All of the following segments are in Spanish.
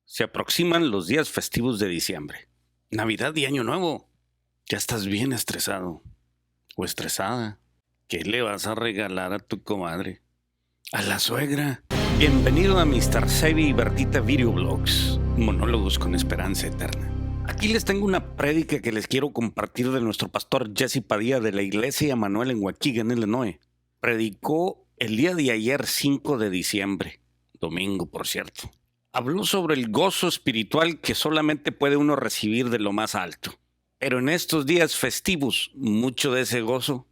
Se aproximan los días festivos de diciembre. Navidad y Año Nuevo. Ya estás bien estresado o estresada. ¿Qué le vas a regalar a tu comadre? A la suegra. Bienvenido a Mr. Sebi y Bertita Video Blogs, monólogos con esperanza eterna. Aquí les tengo una prédica que les quiero compartir de nuestro pastor Jesse Padilla de la iglesia Emanuel en Waukegan, Illinois. Predicó el día de ayer, 5 de diciembre, domingo por cierto. Habló sobre el gozo espiritual que solamente puede uno recibir de lo más alto. Pero en estos días festivos, mucho de ese gozo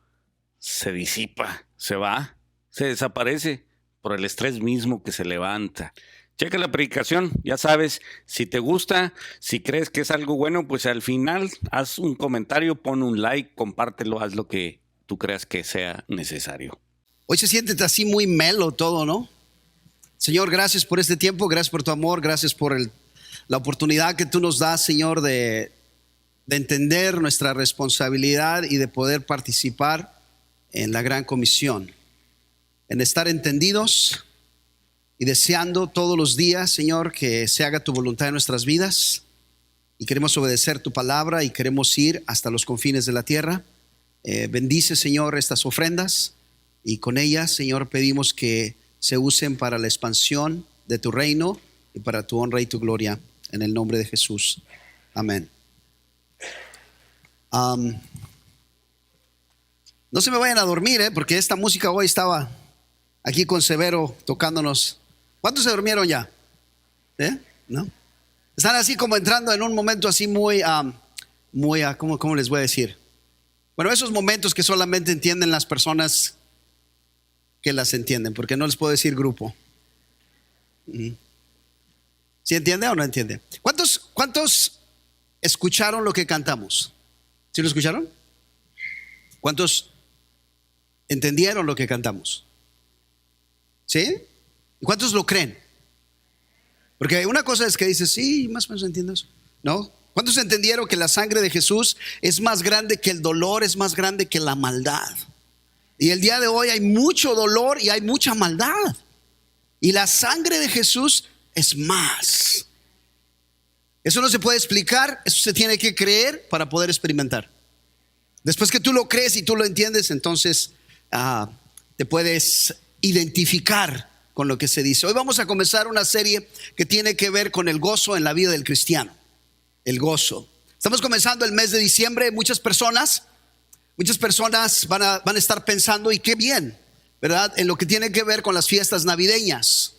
se disipa, se va, se desaparece por el estrés mismo que se levanta. Checa la predicación, ya sabes, si te gusta, si crees que es algo bueno, pues al final haz un comentario, pon un like, compártelo, haz lo que tú creas que sea necesario. Hoy se siente así muy melo todo, ¿no? Señor, gracias por este tiempo, gracias por tu amor, gracias por la oportunidad que tú nos das, Señor, de entender nuestra responsabilidad y de poder participar en la gran comisión, en estar entendidos y deseando todos los días, Señor, que se haga tu voluntad en nuestras vidas. Y queremos obedecer tu palabra y queremos ir hasta los confines de la tierra. Bendice, Señor, estas ofrendas y con ellas, Señor, pedimos que se usen para la expansión de tu reino y para tu honra y tu gloria, en el nombre de Jesús. Amén. No se me vayan a dormir, porque esta música hoy estaba aquí con Severo tocándonos. ¿Cuántos se durmieron ya? ¿No? Están así como entrando en un momento así muy, ¿cómo les voy a decir? Bueno, esos momentos que solamente entienden las personas que las entienden, porque no les puedo decir grupo. ¿Sí entiende o no entiende? ¿Cuántos escucharon lo que cantamos? ¿Sí lo escucharon? ¿Cuántos entendieron lo que cantamos? ¿Sí? ¿Y cuántos lo creen? Porque una cosa es que dices, sí, más o menos entiendo eso. ¿No? ¿Cuántos entendieron que la sangre de Jesús es más grande que el dolor, es más grande que la maldad? Y el día de hoy hay mucho dolor y hay mucha maldad. Y la sangre de Jesús es más. Eso no se puede explicar, eso se tiene que creer para poder experimentar. Después que tú lo crees y tú lo entiendes, entonces te puedes identificar con lo que se dice. Hoy vamos a comenzar una serie que tiene que ver con el gozo en la vida del cristiano. El gozo. Estamos comenzando el mes de diciembre. Muchas personas van a estar pensando, y qué bien, ¿verdad? En lo que tiene que ver con las fiestas navideñas,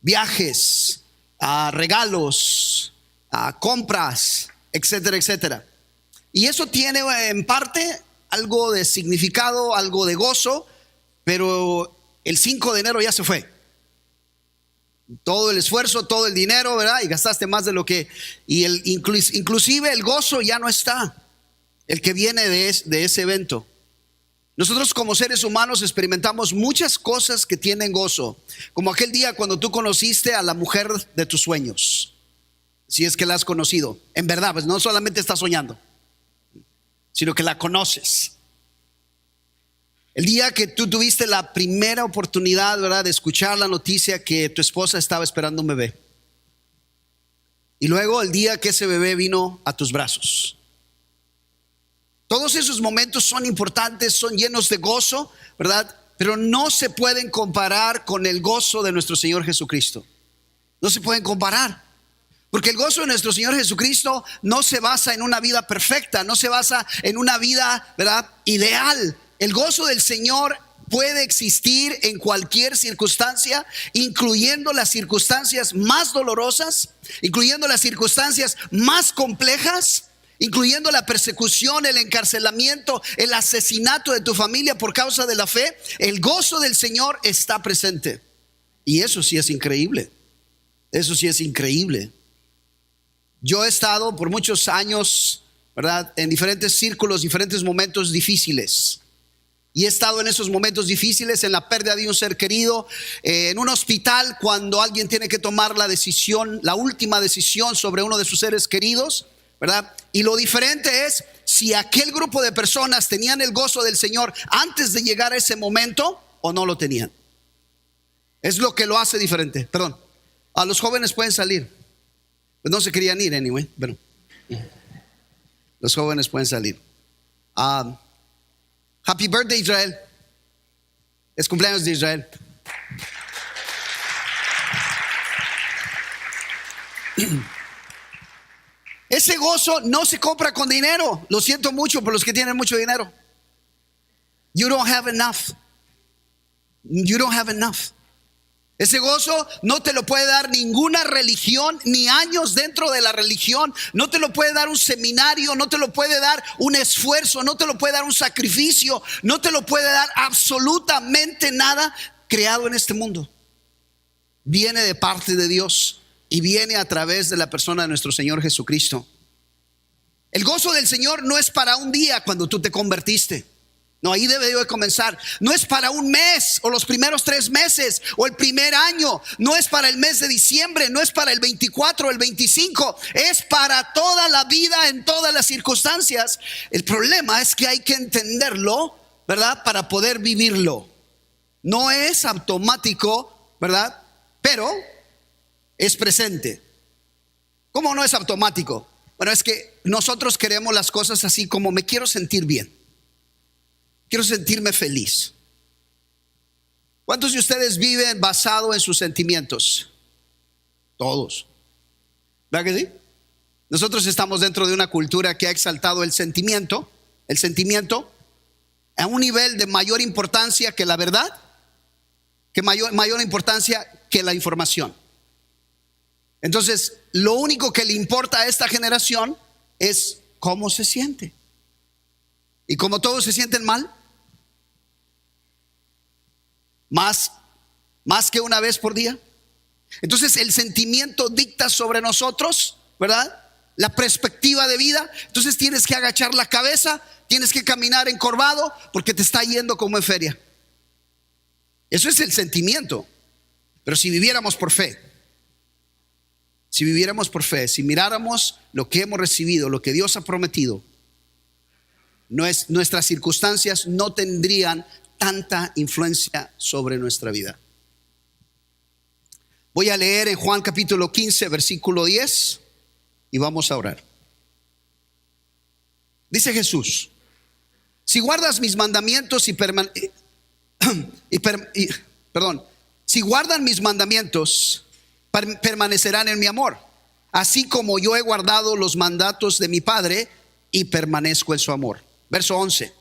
viajes, regalos, compras, etcétera, etcétera. Y eso tiene en parte algo de significado, algo de gozo, pero el 5 de enero ya se fue. Todo el esfuerzo, todo el dinero, ¿verdad? Y gastaste más de lo que, y inclusive el gozo ya no está, el que viene de ese evento. Nosotros como seres humanos experimentamos muchas cosas que tienen gozo, como aquel día cuando tú conociste a la mujer de tus sueños, si es que la has conocido, en verdad, pues no solamente estás soñando, sino que la conoces. El día que tú tuviste la primera oportunidad, ¿verdad?, de escuchar la noticia que tu esposa estaba esperando un bebé. Y luego el día que ese bebé vino a tus brazos. Todos esos momentos son importantes, son llenos de gozo, ¿verdad? Pero no se pueden comparar con el gozo de nuestro Señor Jesucristo. No se pueden comparar. Porque el gozo de nuestro Señor Jesucristo no se basa en una vida perfecta, no se basa en una vida, ¿verdad?, ideal. El gozo del Señor puede existir en cualquier circunstancia, incluyendo las circunstancias más dolorosas, incluyendo las circunstancias más complejas, incluyendo la persecución, el encarcelamiento, el asesinato de tu familia por causa de la fe. El gozo del Señor está presente. Y eso sí es increíble. Eso sí es increíble. Yo he estado por muchos años, ¿verdad?, en diferentes círculos, diferentes momentos difíciles. Y he estado en esos momentos difíciles, en la pérdida de un ser querido, en un hospital cuando alguien tiene que tomar la decisión, la última decisión sobre uno de sus seres queridos, ¿verdad? Y lo diferente es si aquel grupo de personas tenían el gozo del Señor antes de llegar a ese momento o no lo tenían. Es lo que lo hace diferente. Perdón, a los jóvenes pueden salir. Pues no se querían ir, anyway. Bueno, los jóvenes pueden salir. Happy birthday, Israel. Es cumpleaños de Israel. Ese gozo no se compra con dinero. Lo siento mucho por los que tienen mucho dinero. You don't have enough. You don't have enough. Ese gozo no te lo puede dar ninguna religión, ni años dentro de la religión. No te lo puede dar un seminario, no te lo puede dar un esfuerzo, no te lo puede dar un sacrificio, no te lo puede dar absolutamente nada creado en este mundo. Viene de parte de Dios y viene a través de la persona de nuestro Señor Jesucristo. El gozo del Señor no es para un día cuando tú te convertiste. No, ahí debe de comenzar. No es para un mes o los primeros 3 meses o el primer año. No es para el mes de diciembre, no es para el 24 o el 25. Es para toda la vida, en todas las circunstancias. El problema es que hay que entenderlo, ¿verdad? Para poder vivirlo. No es automático, ¿verdad? Pero es presente. ¿Cómo no es automático? Bueno, es que nosotros queremos las cosas así como me quiero sentir bien. Quiero sentirme feliz. ¿Cuántos de ustedes viven basado en sus sentimientos? Todos. ¿Verdad que sí? Nosotros estamos dentro de una cultura que ha exaltado el sentimiento a un nivel de mayor importancia que la verdad, que mayor importancia que la información. Entonces, lo único que le importa a esta generación es cómo se siente. Y como todos se sienten mal, más que una vez por día. Entonces el sentimiento dicta sobre nosotros, ¿verdad? La perspectiva de vida. Entonces tienes que agachar la cabeza, tienes que caminar encorvado porque te está yendo como en feria. Eso es el sentimiento. Pero si viviéramos por fe, si miráramos lo que hemos recibido, lo que Dios ha prometido, nuestras circunstancias no tendrían tanta influencia sobre nuestra vida. Voy a leer en Juan capítulo 15 versículo 10 y vamos a orar. Dice Jesús: si guardas mis mandamientos si guardan mis mandamientos, permanecerán en mi amor, así como yo he guardado los mandatos de mi Padre y permanezco en su amor. Verso 11.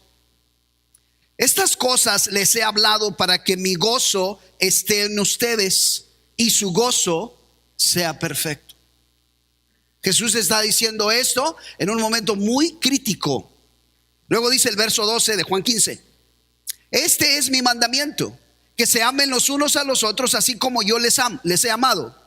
Estas cosas les he hablado para que mi gozo esté en ustedes y su gozo sea perfecto. Jesús está diciendo esto en un momento muy crítico. Luego dice el verso 12 de Juan 15: este es mi mandamiento, que se amen los unos a los otros así como yo les he amado.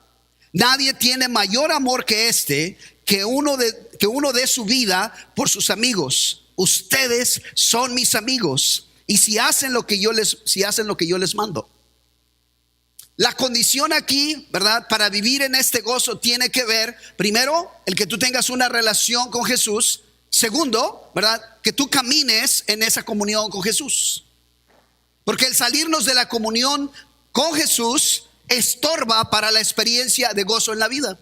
Nadie tiene mayor amor que este, que uno dé su vida por sus amigos. Ustedes son mis amigos y si hacen lo que yo les mando. La condición aquí, ¿verdad?, para vivir en este gozo tiene que ver, primero, el que tú tengas una relación con Jesús. Segundo, ¿verdad?, que tú camines en esa comunión con Jesús. Porque el salirnos de la comunión con Jesús estorba para la experiencia de gozo en la vida.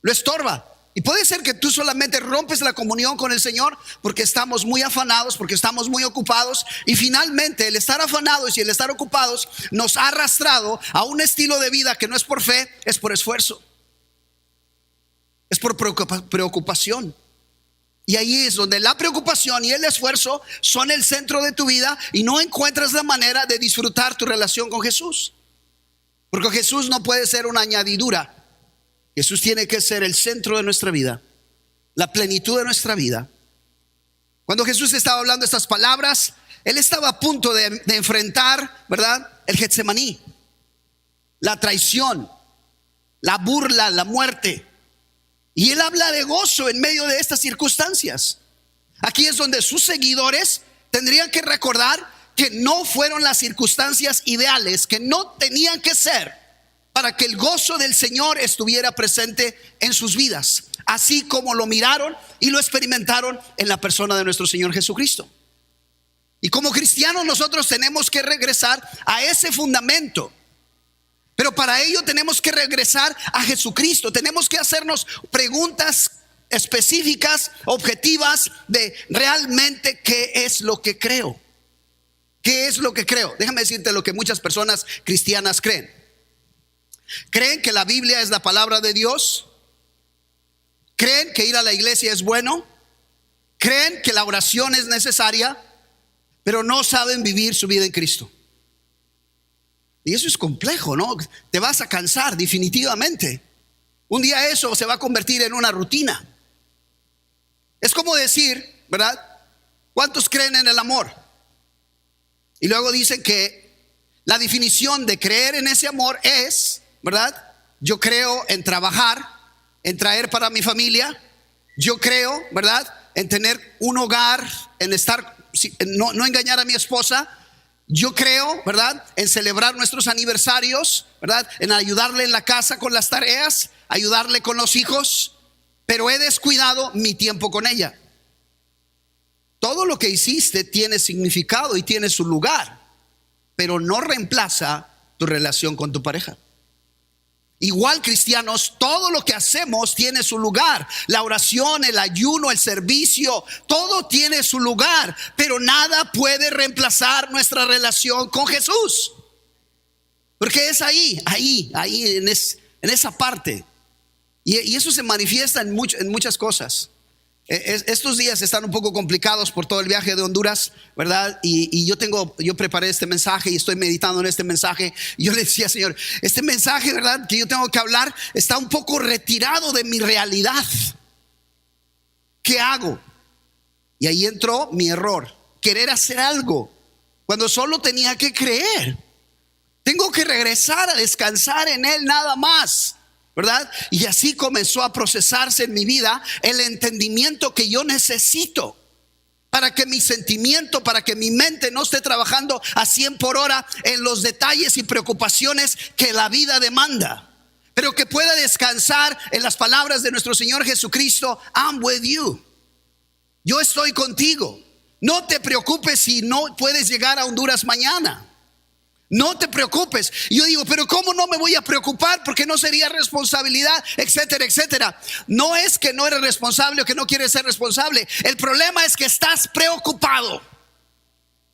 Lo estorba. Y puede ser que tú solamente rompes la comunión con el Señor porque estamos muy afanados, porque estamos muy ocupados. Y finalmente el estar afanados y el estar ocupados nos ha arrastrado a un estilo de vida que no es por fe, es por esfuerzo. Es por preocupación. Y ahí es donde la preocupación y el esfuerzo son el centro de tu vida y no encuentras la manera de disfrutar tu relación con Jesús. Porque Jesús no puede ser una añadidura. Jesús tiene que ser el centro de nuestra vida, la plenitud de nuestra vida. Cuando Jesús estaba hablando estas palabras, Él estaba a punto de enfrentar, ¿verdad?, el Getsemaní, la traición, la burla, la muerte. Y Él habla de gozo en medio de estas circunstancias. Aquí es donde sus seguidores tendrían que recordar que no fueron las circunstancias ideales, que no tenían que ser para que el gozo del Señor estuviera presente en sus vidas, así como lo miraron y lo experimentaron en la persona de nuestro Señor Jesucristo. Y como cristianos nosotros tenemos que regresar a ese fundamento. Pero para ello tenemos que regresar a Jesucristo. Tenemos que hacernos preguntas específicas, objetivas, de realmente qué es lo que creo. ¿Qué es lo que creo? Déjame decirte lo que muchas personas cristianas creen. Creen que la Biblia es la palabra de Dios. Creen que ir a la iglesia es bueno. Creen que la oración es necesaria, pero no saben vivir su vida en Cristo. Y eso es complejo, ¿no? Te vas a cansar definitivamente. Un día eso se va a convertir en una rutina. Es como decir, ¿verdad? ¿Cuántos creen en el amor? Y luego dicen que la definición de creer en ese amor es, ¿verdad? Yo creo en trabajar, en traer para mi familia. Yo creo, ¿verdad? En tener un hogar, en estar, no engañar a mi esposa. Yo creo, ¿verdad? En celebrar nuestros aniversarios, ¿verdad? En ayudarle en la casa con las tareas, ayudarle con los hijos, pero he descuidado mi tiempo con ella. Todo lo que hiciste tiene significado y tiene su lugar, pero no reemplaza tu relación con tu pareja. Igual, cristianos, todo lo que hacemos tiene su lugar. La oración, el ayuno, el servicio, todo tiene su lugar, pero nada puede reemplazar nuestra relación con Jesús. Porque es ahí en esa parte. Y eso se manifiesta en muchas cosas. Estos días están un poco complicados por todo el viaje de Honduras, ¿verdad? Y yo preparé este mensaje y estoy meditando en este mensaje. Y yo le decía, Señor, este mensaje, ¿verdad?, que yo tengo que hablar está un poco retirado de mi realidad. ¿Qué hago? Y ahí entró mi error: querer hacer algo cuando solo tenía que creer. Tengo que regresar a descansar en Él nada más, ¿verdad? Y así comenzó a procesarse en mi vida el entendimiento que yo necesito para que mi sentimiento, para que mi mente no esté trabajando a 100 por hora en los detalles y preocupaciones que la vida demanda, pero que pueda descansar en las palabras de nuestro Señor Jesucristo: I'm with you. Yo estoy contigo. No te preocupes si no puedes llegar a Honduras mañana. No te preocupes. Y yo digo, pero ¿cómo no me voy a preocupar? Porque no sería responsabilidad, etcétera, etcétera. No es que no eres responsable o que no quieres ser responsable. El problema es que estás preocupado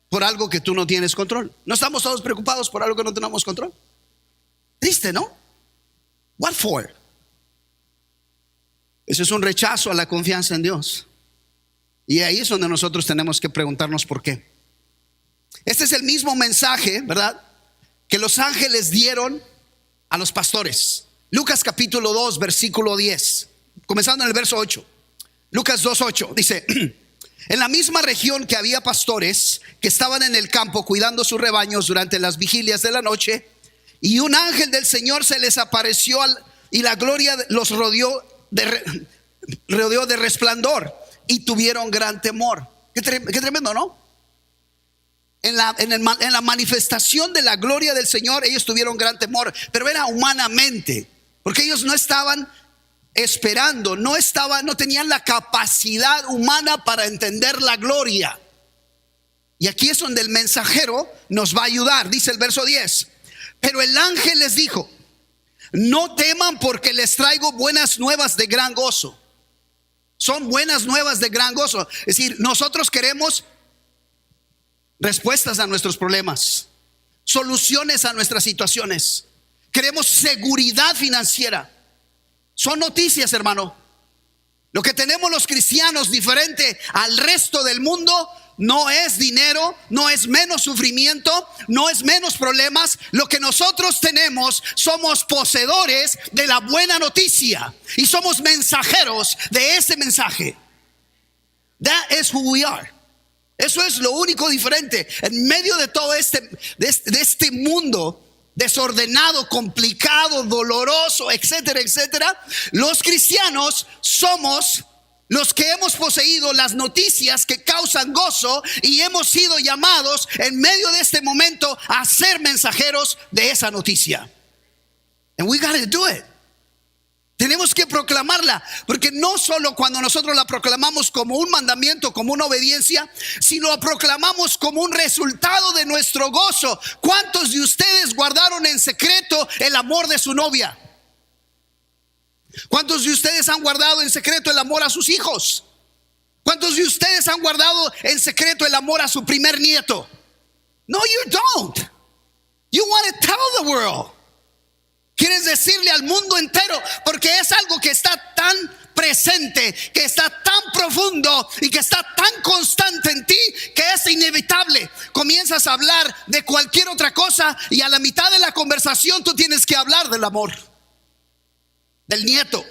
por algo que tú no tienes control. ¿No estamos todos preocupados por algo que no tenemos control? Triste, ¿no? What for? Eso es un rechazo a la confianza en Dios. Y ahí es donde nosotros tenemos que preguntarnos por qué. Este es el mismo mensaje, ¿verdad?, que los ángeles dieron a los pastores. Lucas capítulo 2, versículo 10, comenzando en el verso 8. Lucas 2:8 dice: en la misma región que había pastores que estaban en el campo cuidando sus rebaños durante las vigilias de la noche, y un ángel del Señor se les apareció y la gloria los rodeó de resplandor, y tuvieron gran temor. Qué tremendo, ¿no? En la manifestación de la gloria del Señor ellos tuvieron gran temor, pero era humanamente, porque ellos no estaban esperando, no tenían la capacidad humana para entender la gloria. Y aquí es donde el mensajero nos va a ayudar. Dice el verso 10: pero el ángel les dijo: no teman, porque les traigo buenas nuevas de gran gozo. Son buenas nuevas de gran gozo. Es decir, nosotros queremos respuestas a nuestros problemas, soluciones a nuestras situaciones. Queremos seguridad financiera. Son noticias, hermano. Lo que tenemos los cristianos diferente al resto del mundo no es dinero, no es menos sufrimiento, no es menos problemas. Lo que nosotros tenemos, somos poseedores de la buena noticia y somos mensajeros de ese mensaje. That is who we are. Eso es lo único diferente. En medio de todo este mundo desordenado, complicado, doloroso, etcétera, etcétera, los cristianos somos los que hemos poseído las noticias que causan gozo, y hemos sido llamados en medio de este momento a ser mensajeros de esa noticia. And we gotta do it. Tenemos que proclamarla, porque no solo cuando nosotros la proclamamos como un mandamiento, como una obediencia, sino la proclamamos como un resultado de nuestro gozo. ¿Cuántos de ustedes guardaron en secreto el amor de su novia? ¿Cuántos de ustedes han guardado en secreto el amor a sus hijos? ¿Cuántos de ustedes han guardado en secreto el amor a su primer nieto? No, you don't. You want to tell the world. Quieres decirle al mundo entero, porque es algo que está tan presente, que está tan profundo y que está tan constante en ti, que es inevitable. Comienzas a hablar de cualquier otra cosa y a la mitad de la conversación tú tienes que hablar del amor, del nieto.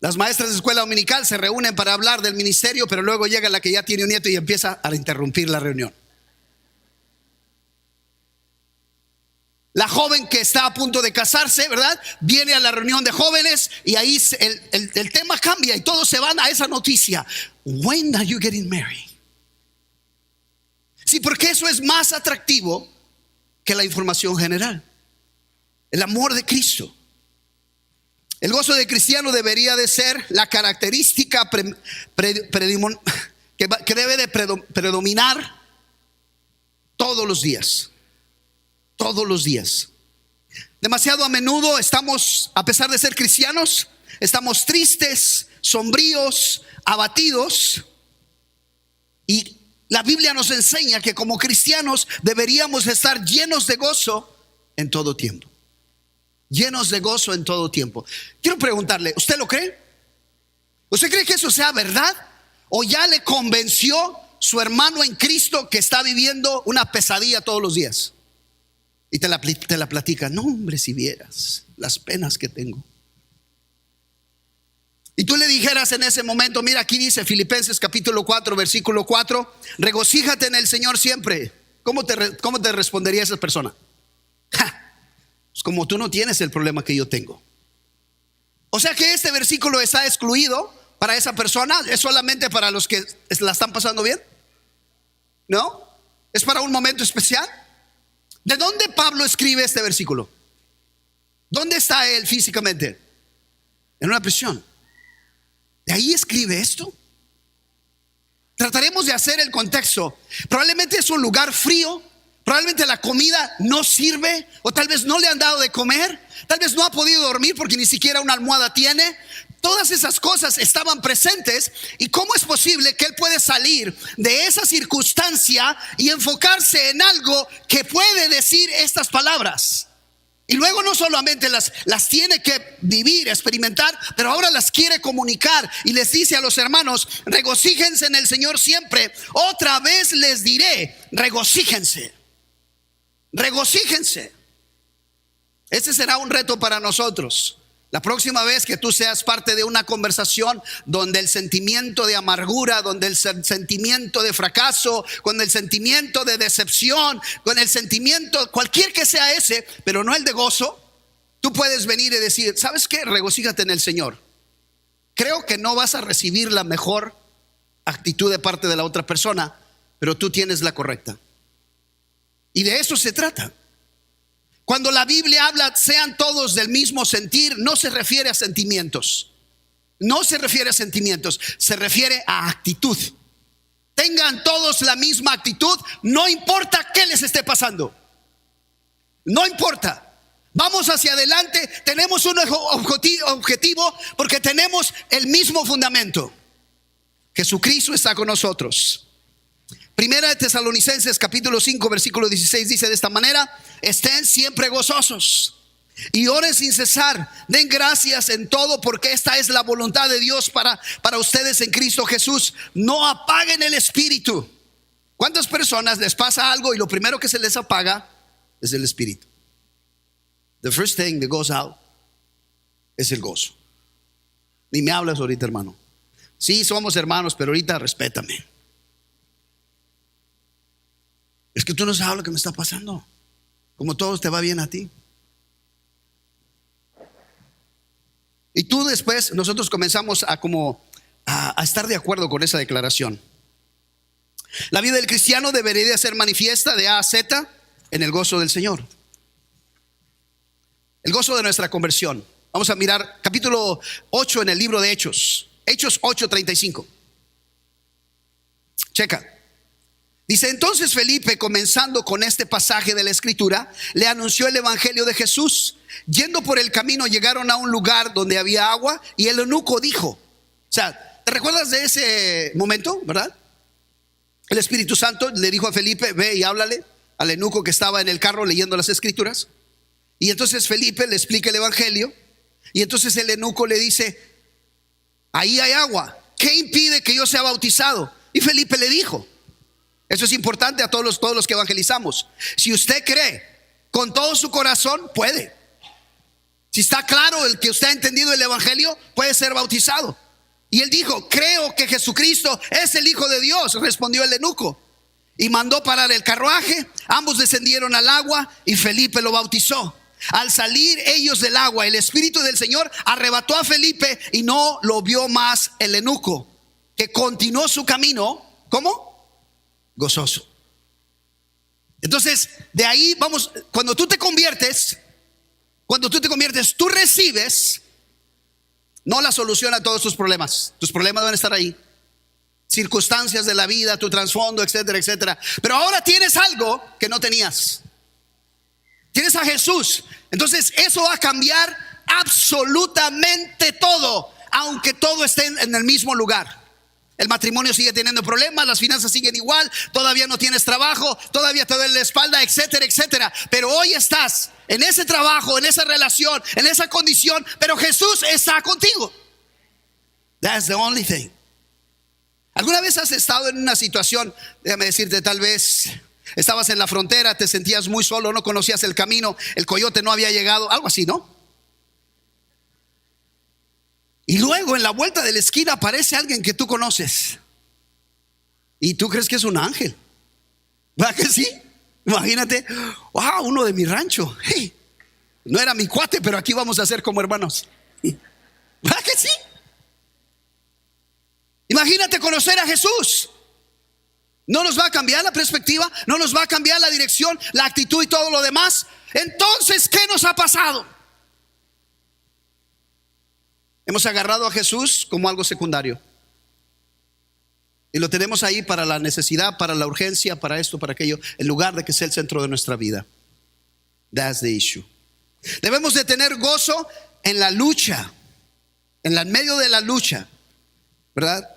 Las maestras de escuela dominical se reúnen para hablar del ministerio, pero luego llega la que ya tiene un nieto y empieza a interrumpir la reunión. La joven que está a punto de casarse, ¿verdad? Viene a la reunión de jóvenes y ahí el tema cambia y todos se van a esa noticia. When are you getting married? Sí, porque eso es más atractivo que la información general. El amor de Cristo. El gozo de cristiano debería de ser la característica que debe de predominar todos los días. Todos los días. Demasiado a menudo estamos, a pesar de ser cristianos, estamos tristes, sombríos, abatidos. Y la Biblia nos enseña que como cristianos deberíamos estar llenos de gozo en todo tiempo. Llenos de gozo en todo tiempo. Quiero preguntarle, ¿usted lo cree? ¿Usted cree que eso sea verdad? ¿O ya le convenció su hermano en Cristo que está viviendo una pesadilla todos los días? Y te la platica. No, hombre, si vieras las penas que tengo. Y tú le dijeras en ese momento, mira, aquí dice Filipenses capítulo 4, versículo 4, regocíjate en el Señor siempre. ¿Cómo te respondería esa persona? Pues como tú no tienes el problema que yo tengo. O sea que este versículo está excluido para esa persona. ¿Es solamente para los que la están pasando bien? ¿No? ¿Es para un momento especial? ¿De dónde Pablo escribe este versículo? ¿Dónde está él físicamente? En una prisión. ¿De ahí escribe esto? Trataremos de hacer el contexto. Probablemente es un lugar frío. Probablemente la comida no sirve. O tal vez no le han dado de comer. Tal vez no ha podido dormir porque ni siquiera una almohada tiene. Todas esas cosas estaban presentes. ¿Y cómo es posible que él puede salir de esa circunstancia y enfocarse en algo que puede decir estas palabras? Y luego no solamente las tiene que vivir, experimentar, pero ahora las quiere comunicar y les dice a los hermanos, regocíjense en el Señor siempre. Otra vez les diré, regocíjense. Regocíjense. Ese será un reto para nosotros. La próxima vez que tú seas parte de una conversación donde el sentimiento de amargura, donde el sentimiento de fracaso, con el sentimiento de decepción, con el sentimiento, cualquier que sea ese, pero no el de gozo, tú puedes venir y decir, ¿sabes qué? Regocíjate en el Señor. Creo que no vas a recibir la mejor actitud de parte de la otra persona, pero tú tienes la correcta. Y de eso se trata. Cuando la Biblia habla, sean todos del mismo sentir, no se refiere a sentimientos. No se refiere a sentimientos, se refiere a actitud. Tengan todos la misma actitud, no importa qué les esté pasando. No importa. Vamos hacia adelante, tenemos un objetivo porque tenemos el mismo fundamento. Jesucristo está con nosotros. Primera de Tesalonicenses capítulo 5 versículo 16 dice de esta manera: estén siempre gozosos y oren sin cesar, den gracias en todo, porque esta es la voluntad de Dios para ustedes en Cristo Jesús. No apaguen el espíritu. ¿Cuántas personas les pasa algo y lo primero que se les apaga es el espíritu? The first thing that goes out es el gozo. Ni me hablas ahorita, hermano. Sí, somos hermanos, pero ahorita respétame. Es que tú no sabes lo que me está pasando. Como todo te va bien a ti. Y tú después, nosotros comenzamos a estar de acuerdo con esa declaración. La vida del cristiano debería de ser manifiesta de A a Z en el gozo del Señor. El gozo de nuestra conversión. Vamos a mirar capítulo 8 en el libro de Hechos. Hechos 8:35. Checa. Dice: entonces Felipe, comenzando con este pasaje de la escritura, le anunció el evangelio de Jesús. Yendo por el camino, llegaron a un lugar donde había agua, y el eunuco dijo, o sea, ¿te recuerdas de ese momento, verdad? El Espíritu Santo le dijo a Felipe: ve y háblale al eunuco que estaba en el carro leyendo las escrituras. Y entonces Felipe le explica el evangelio, y entonces el eunuco le dice: ahí hay agua, ¿qué impide que yo sea bautizado? Y Felipe le dijo, eso es importante a todos los que evangelizamos, si usted cree con todo su corazón, puede. Si está claro el que usted ha entendido el evangelio, puede ser bautizado. Y él dijo: creo que Jesucristo es el Hijo de Dios, respondió el eunuco. Y mandó parar el carruaje, ambos descendieron al agua y Felipe lo bautizó. Al salir ellos del agua, el Espíritu del Señor arrebató a Felipe y no lo vio más el eunuco, que continuó su camino, ¿cómo? Gozoso. Entonces, de ahí vamos, cuando tú te conviertes, tú recibes no la solución a todos tus problemas deben estar ahí, circunstancias de la vida, tu trasfondo, etcétera, etcétera. Pero ahora tienes algo que no tenías. Tienes a Jesús. Entonces eso va a cambiar absolutamente todo, aunque todo esté en el mismo lugar. El matrimonio sigue teniendo problemas, las finanzas siguen igual, todavía no tienes trabajo, todavía te duele la espalda, etcétera, etcétera. Pero hoy estás en ese trabajo, en esa relación, en esa condición, pero Jesús está contigo. That's the only thing. ¿Alguna vez has estado en una situación, déjame decirte, tal vez estabas en la frontera, te sentías muy solo, no conocías el camino, el coyote no había llegado, algo así, ¿no? Y luego en la vuelta de la esquina aparece alguien que tú conoces y tú crees que es un ángel, ¿verdad que sí? Imagínate, wow, uno de mi rancho, hey, no era mi cuate, pero aquí vamos a ser como hermanos, ¿verdad que sí? Imagínate conocer a Jesús. ¿No nos va a cambiar la perspectiva? ¿No nos va a cambiar la dirección, la actitud y todo lo demás? Entonces, ¿qué nos ha pasado? Hemos agarrado a Jesús como algo secundario y lo tenemos ahí para la necesidad, para la urgencia, para esto, para aquello, en lugar de que sea el centro de nuestra vida. That's the issue. Debemos de tener gozo en la lucha, en el medio de la lucha, ¿verdad?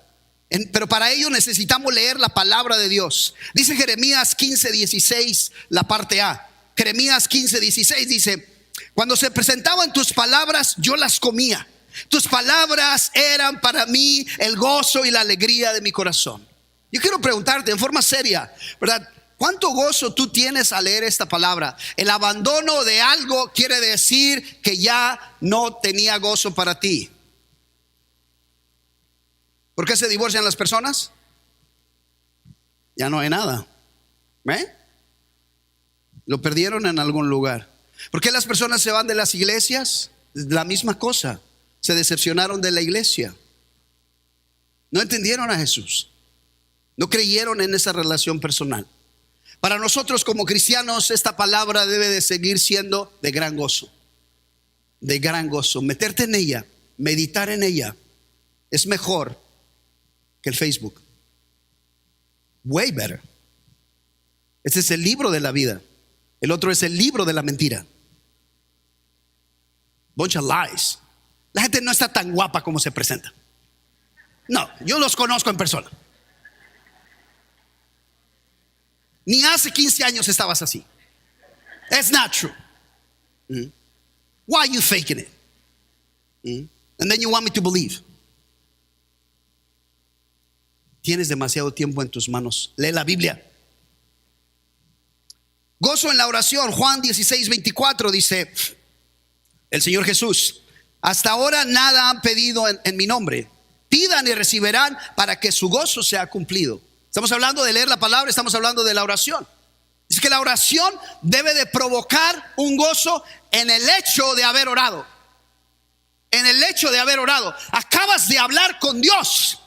Pero para ello necesitamos leer la palabra de Dios. Dice Jeremías 15:16, la parte A. Jeremías 15:16 dice: cuando se presentaban tus palabras, yo las comía. Tus palabras eran para mí el gozo y la alegría de mi corazón. Yo quiero preguntarte en forma seria, ¿verdad? ¿Cuánto gozo tú tienes al leer esta palabra? El abandono de algo quiere decir que ya no tenía gozo para ti. ¿Por qué se divorcian las personas? Ya no hay nada. Lo perdieron en algún lugar. ¿Por qué las personas se van de las iglesias? La misma cosa. Se decepcionaron de la iglesia. No entendieron a Jesús. No creyeron en esa relación personal. Para nosotros como cristianos, esta palabra debe de seguir siendo de gran gozo. De gran gozo. Meterte en ella, meditar en ella, es mejor que el Facebook. Way better. Este es el libro de la vida. El otro es el libro de la mentira. Bunch of lies. La gente no está tan guapa como se presenta. No, yo los conozco en persona. Ni hace 15 años estabas así. It's not true. Why are you faking it? And then you want me to believe. Tienes demasiado tiempo en tus manos. Lee la Biblia. Gozo en la oración. Juan 16:24 dice el Señor Jesús: hasta ahora nada han pedido en mi nombre. Pidan y recibirán para que su gozo sea cumplido. Estamos hablando de leer la palabra, estamos hablando de la oración. Es que la oración debe de provocar un gozo en el hecho de haber orado. En el hecho de haber orado. Acabas de hablar con Dios.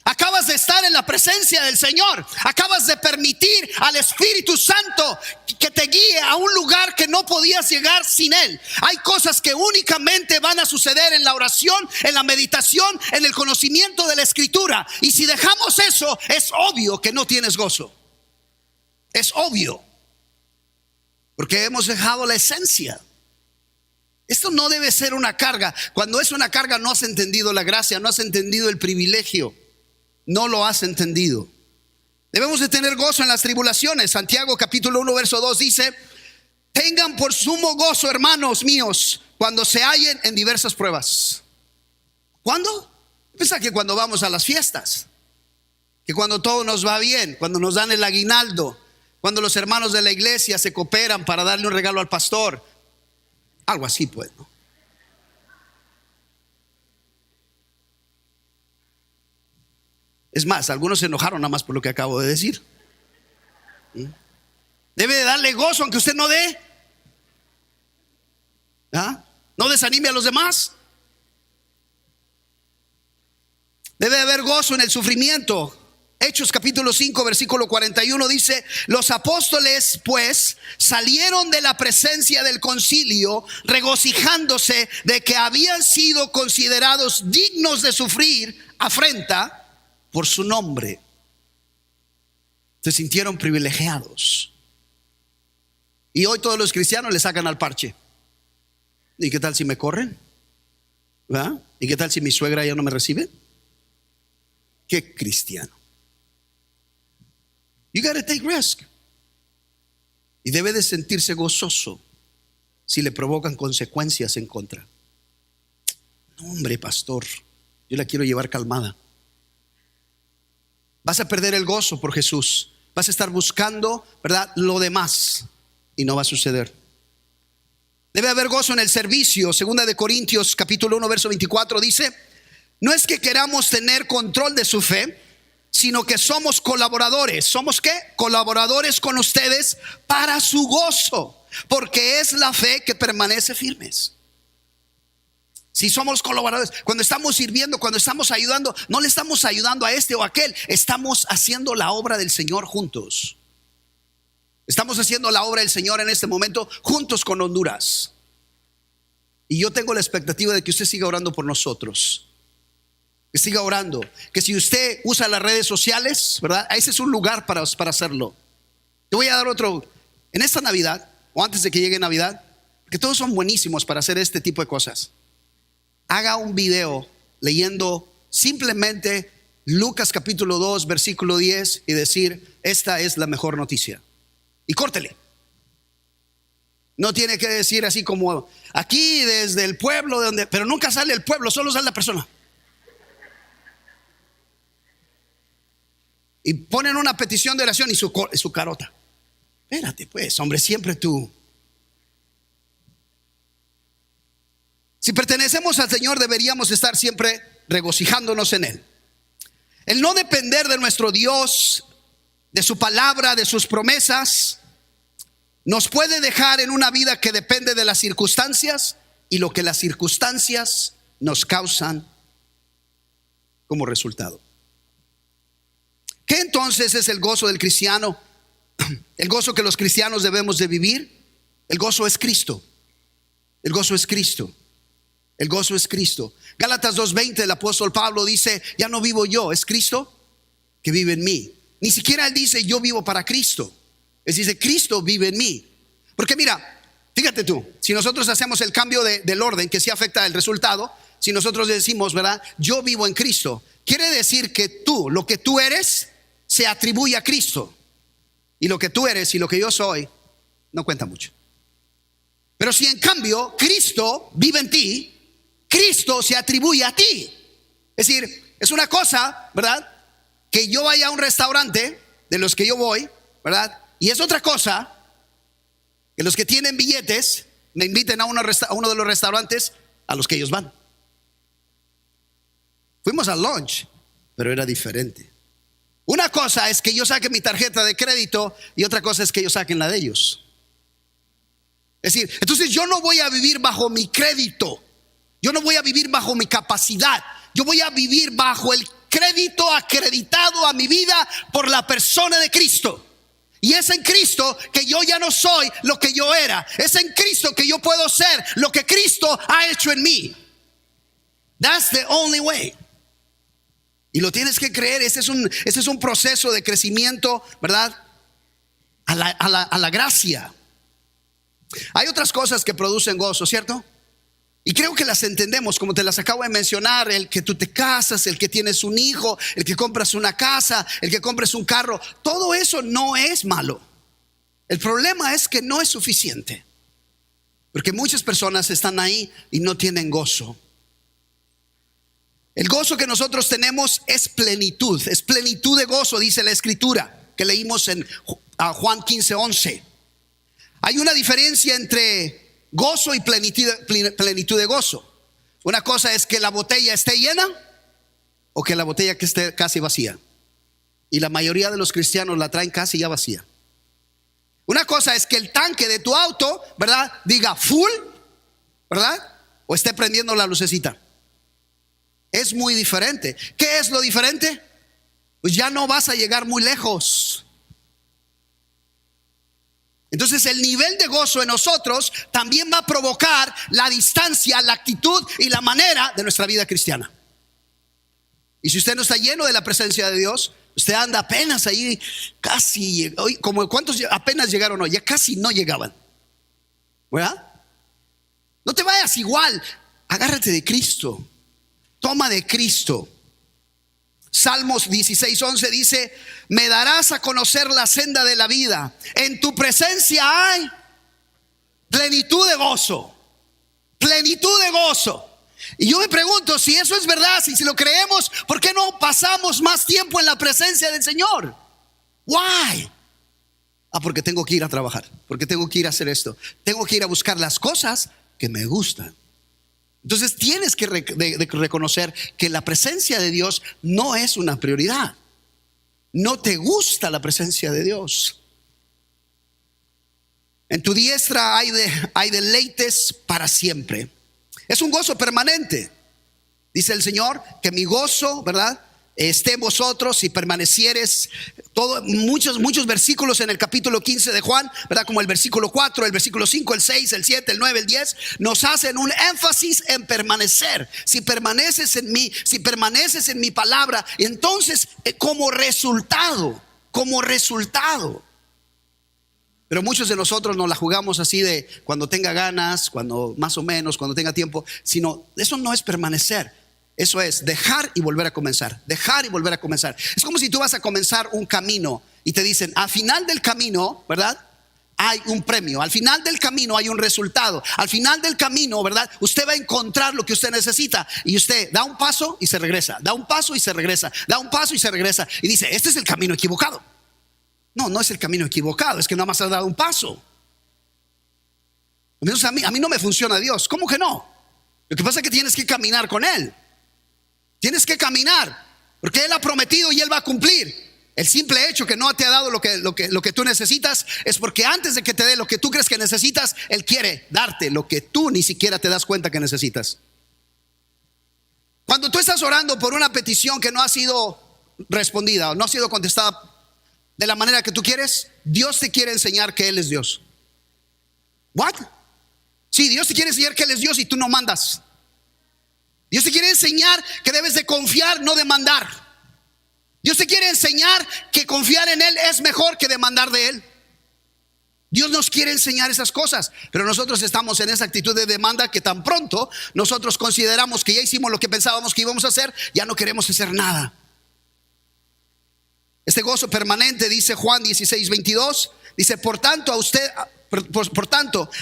Acabas de estar en la presencia del Señor. Acabas de permitir al Espíritu Santo que te guíe a un lugar que no podías llegar sin Él. Hay cosas que únicamente van a suceder en la oración, en la meditación, en el conocimiento de la Escritura. Y si dejamos eso, es obvio que no tienes gozo. Es obvio. Porque hemos dejado la esencia. Esto no debe ser una carga. Cuando es una carga, no has entendido la gracia, no has entendido el privilegio. No lo has entendido. Debemos de tener gozo en las tribulaciones. Santiago capítulo 1 verso 2 dice: tengan por sumo gozo, hermanos míos, cuando se hallen en diversas pruebas. ¿Cuándo? Piensa que cuando vamos a las fiestas, que cuando todo nos va bien, cuando nos dan el aguinaldo, cuando los hermanos de la iglesia se cooperan para darle un regalo al pastor, algo así pues, ¿no? Es más, algunos se enojaron nada más por lo que acabo de decir. Debe de darle gozo aunque usted no dé. No desanime a los demás. Debe de haber gozo en el sufrimiento. Hechos capítulo 5 versículo 41 dice: los apóstoles pues salieron de la presencia del concilio regocijándose de que habían sido considerados dignos de sufrir afrenta por su nombre. Se sintieron privilegiados. Y hoy todos los cristianos le sacan al parche. ¿Y qué tal si me corren? ¿Verdad? ¿Y qué tal si mi suegra ya no me recibe? ¿Qué cristiano? You gotta take risk. Y debe de sentirse gozoso si le provocan consecuencias en contra. No, hombre, pastor, yo la quiero llevar calmada. Vas a perder el gozo por Jesús. Vas a estar buscando, ¿verdad?, lo demás, y no va a suceder. Debe haber gozo en el servicio. Segunda de Corintios capítulo 1 verso 24 dice: no es que queramos tener control de su fe, sino que somos colaboradores. ¿Somos qué? Colaboradores con ustedes para su gozo, porque es la fe que permanece firmes. Si somos colaboradores, cuando estamos sirviendo, cuando estamos ayudando, no le estamos ayudando a este o a aquel, estamos haciendo la obra del Señor juntos. Estamos haciendo la obra del Señor en este momento juntos con Honduras. Y yo tengo la expectativa de que usted siga orando por nosotros, que siga orando, que si usted usa las redes sociales, ¿verdad?, ese es un lugar para hacerlo. Te voy a dar otro, en esta Navidad, o antes de que llegue Navidad, que todos son buenísimos para hacer este tipo de cosas. Haga un video leyendo simplemente Lucas capítulo 2 versículo 10 y decir: esta es la mejor noticia. Y córtele. No tiene que decir así como aquí desde el pueblo de donde, pero nunca sale el pueblo, solo sale la persona. Y ponen una petición de oración y su carota. Espérate pues, hombre, siempre tú. Si pertenecemos al Señor, deberíamos estar siempre regocijándonos en Él. El no depender de nuestro Dios, de su palabra, de sus promesas, nos puede dejar en una vida que depende de las circunstancias y lo que las circunstancias nos causan como resultado. ¿Qué entonces es el gozo del cristiano? El gozo que los cristianos debemos de vivir. El gozo es Cristo. El gozo es Cristo. El gozo es Cristo. Gálatas 2:20, el apóstol Pablo dice: ya no vivo yo, es Cristo que vive en mí. Ni siquiera él dice yo vivo para Cristo. Él dice Cristo vive en mí. Porque mira, fíjate tú, si nosotros hacemos el cambio del orden que sí afecta el resultado, si nosotros decimos, ¿verdad?, yo vivo en Cristo, quiere decir que tú, lo que tú eres, se atribuye a Cristo. Y lo que tú eres y lo que yo soy no cuenta mucho. Pero si en cambio Cristo vive en ti, Cristo se atribuye a ti. Es decir, es una cosa, ¿verdad?, que yo vaya a un restaurante de los que yo voy, ¿verdad?, y es otra cosa que los que tienen billetes me inviten a uno de los restaurantes a los que ellos van. Fuimos al lunch, pero era diferente. Una cosa es que yo saque mi tarjeta de crédito y otra cosa es que ellos saquen la de ellos. Es decir, entonces yo no voy a vivir bajo mi crédito, yo no voy a vivir bajo mi capacidad, yo voy a vivir bajo el crédito acreditado a mi vida por la persona de Cristo. Y es en Cristo que yo ya no soy lo que yo era. Es en Cristo que yo puedo ser lo que Cristo ha hecho en mí. That's the only way. Y lo tienes que creer. Este es un proceso de crecimiento, ¿verdad? A la gracia. Hay otras cosas que producen gozo, ¿cierto? Y creo que las entendemos, como te las acabo de mencionar. El que tú te casas, el que tienes un hijo, el que compras una casa, el que compres un carro. Todo eso no es malo. El problema es que no es suficiente, porque muchas personas están ahí y no tienen gozo. El gozo que nosotros tenemos es plenitud de gozo, dice la escritura que leímos en Juan 15:11. Hay una diferencia entre gozo y plenitud de gozo. Una cosa es que la botella esté llena o que la botella que esté casi vacía. Y la mayoría de los cristianos la traen casi ya vacía. Una cosa es que el tanque de tu auto, ¿verdad?, diga full, ¿verdad?, o esté prendiendo la lucecita. Es muy diferente. ¿Qué es lo diferente? Pues ya no vas a llegar muy lejos. Entonces el nivel de gozo en nosotros también va a provocar la distancia, la actitud y la manera de nuestra vida cristiana. Y si usted no está lleno de la presencia de Dios, usted anda apenas ahí, casi, como cuántos apenas llegaron hoy, ya casi no llegaban, ¿verdad? No te vayas igual, agárrate de Cristo, toma de Cristo. Salmos 16:11 dice: me darás a conocer la senda de la vida. En tu presencia hay plenitud de gozo. Plenitud de gozo. Y yo me pregunto, si eso es verdad, si lo creemos, ¿por qué no pasamos más tiempo en la presencia del Señor? Why? Porque tengo que ir a trabajar, porque tengo que ir a hacer esto, tengo que ir a buscar las cosas que me gustan. Entonces tienes que reconocer que la presencia de Dios no es una prioridad. No te gusta la presencia de Dios. En tu diestra hay deleites para siempre. Es un gozo permanente. Dice el Señor que mi gozo, ¿verdad?, esté en vosotros y permanecieres. Muchos versículos en el capítulo 15 de Juan, ¿verdad?, como el versículo 4, el versículo 5, el 6, el 7, el 9, el 10, nos hacen un énfasis en permanecer. Si permaneces en mí, si permaneces en mi palabra, entonces como resultado. Pero muchos de nosotros nos la jugamos así de cuando tenga ganas, cuando más o menos, cuando tenga tiempo. Sino, eso no es permanecer. Eso es dejar y volver a comenzar. Dejar y volver a comenzar. Es como si tú vas a comenzar un camino y te dicen: al final del camino, ¿verdad?, hay un premio. Al final del camino hay un resultado. Al final del camino, ¿verdad?, usted va a encontrar lo que usted necesita. Y usted da un paso y se regresa. Da un paso y se regresa. Da un paso y se regresa. Y dice: este es el camino equivocado. No, no es el camino equivocado. Es que nada más has dado un paso. Entonces a mí no me funciona Dios. ¿Cómo que no? Lo que pasa es que tienes que caminar con Él. Tienes que caminar, porque Él ha prometido y Él va a cumplir. El simple hecho que no te ha dado lo que tú necesitas es porque antes de que te dé lo que tú crees que necesitas, Él quiere darte lo que tú ni siquiera te das cuenta que necesitas. Cuando tú estás orando por una petición que no ha sido respondida o no ha sido contestada de la manera que tú quieres, Dios te quiere enseñar que Él es Dios. ¿What? Sí, Dios te quiere enseñar que Él es Dios y tú no mandas. Dios te quiere enseñar que debes de confiar, no demandar. Dios te quiere enseñar que confiar en Él es mejor que demandar de Él. Dios nos quiere enseñar esas cosas, pero nosotros estamos en esa actitud de demanda que tan pronto nosotros consideramos que ya hicimos lo que pensábamos que íbamos a hacer, ya no queremos hacer nada. Este gozo permanente, dice Juan 16:22, dice: por tanto,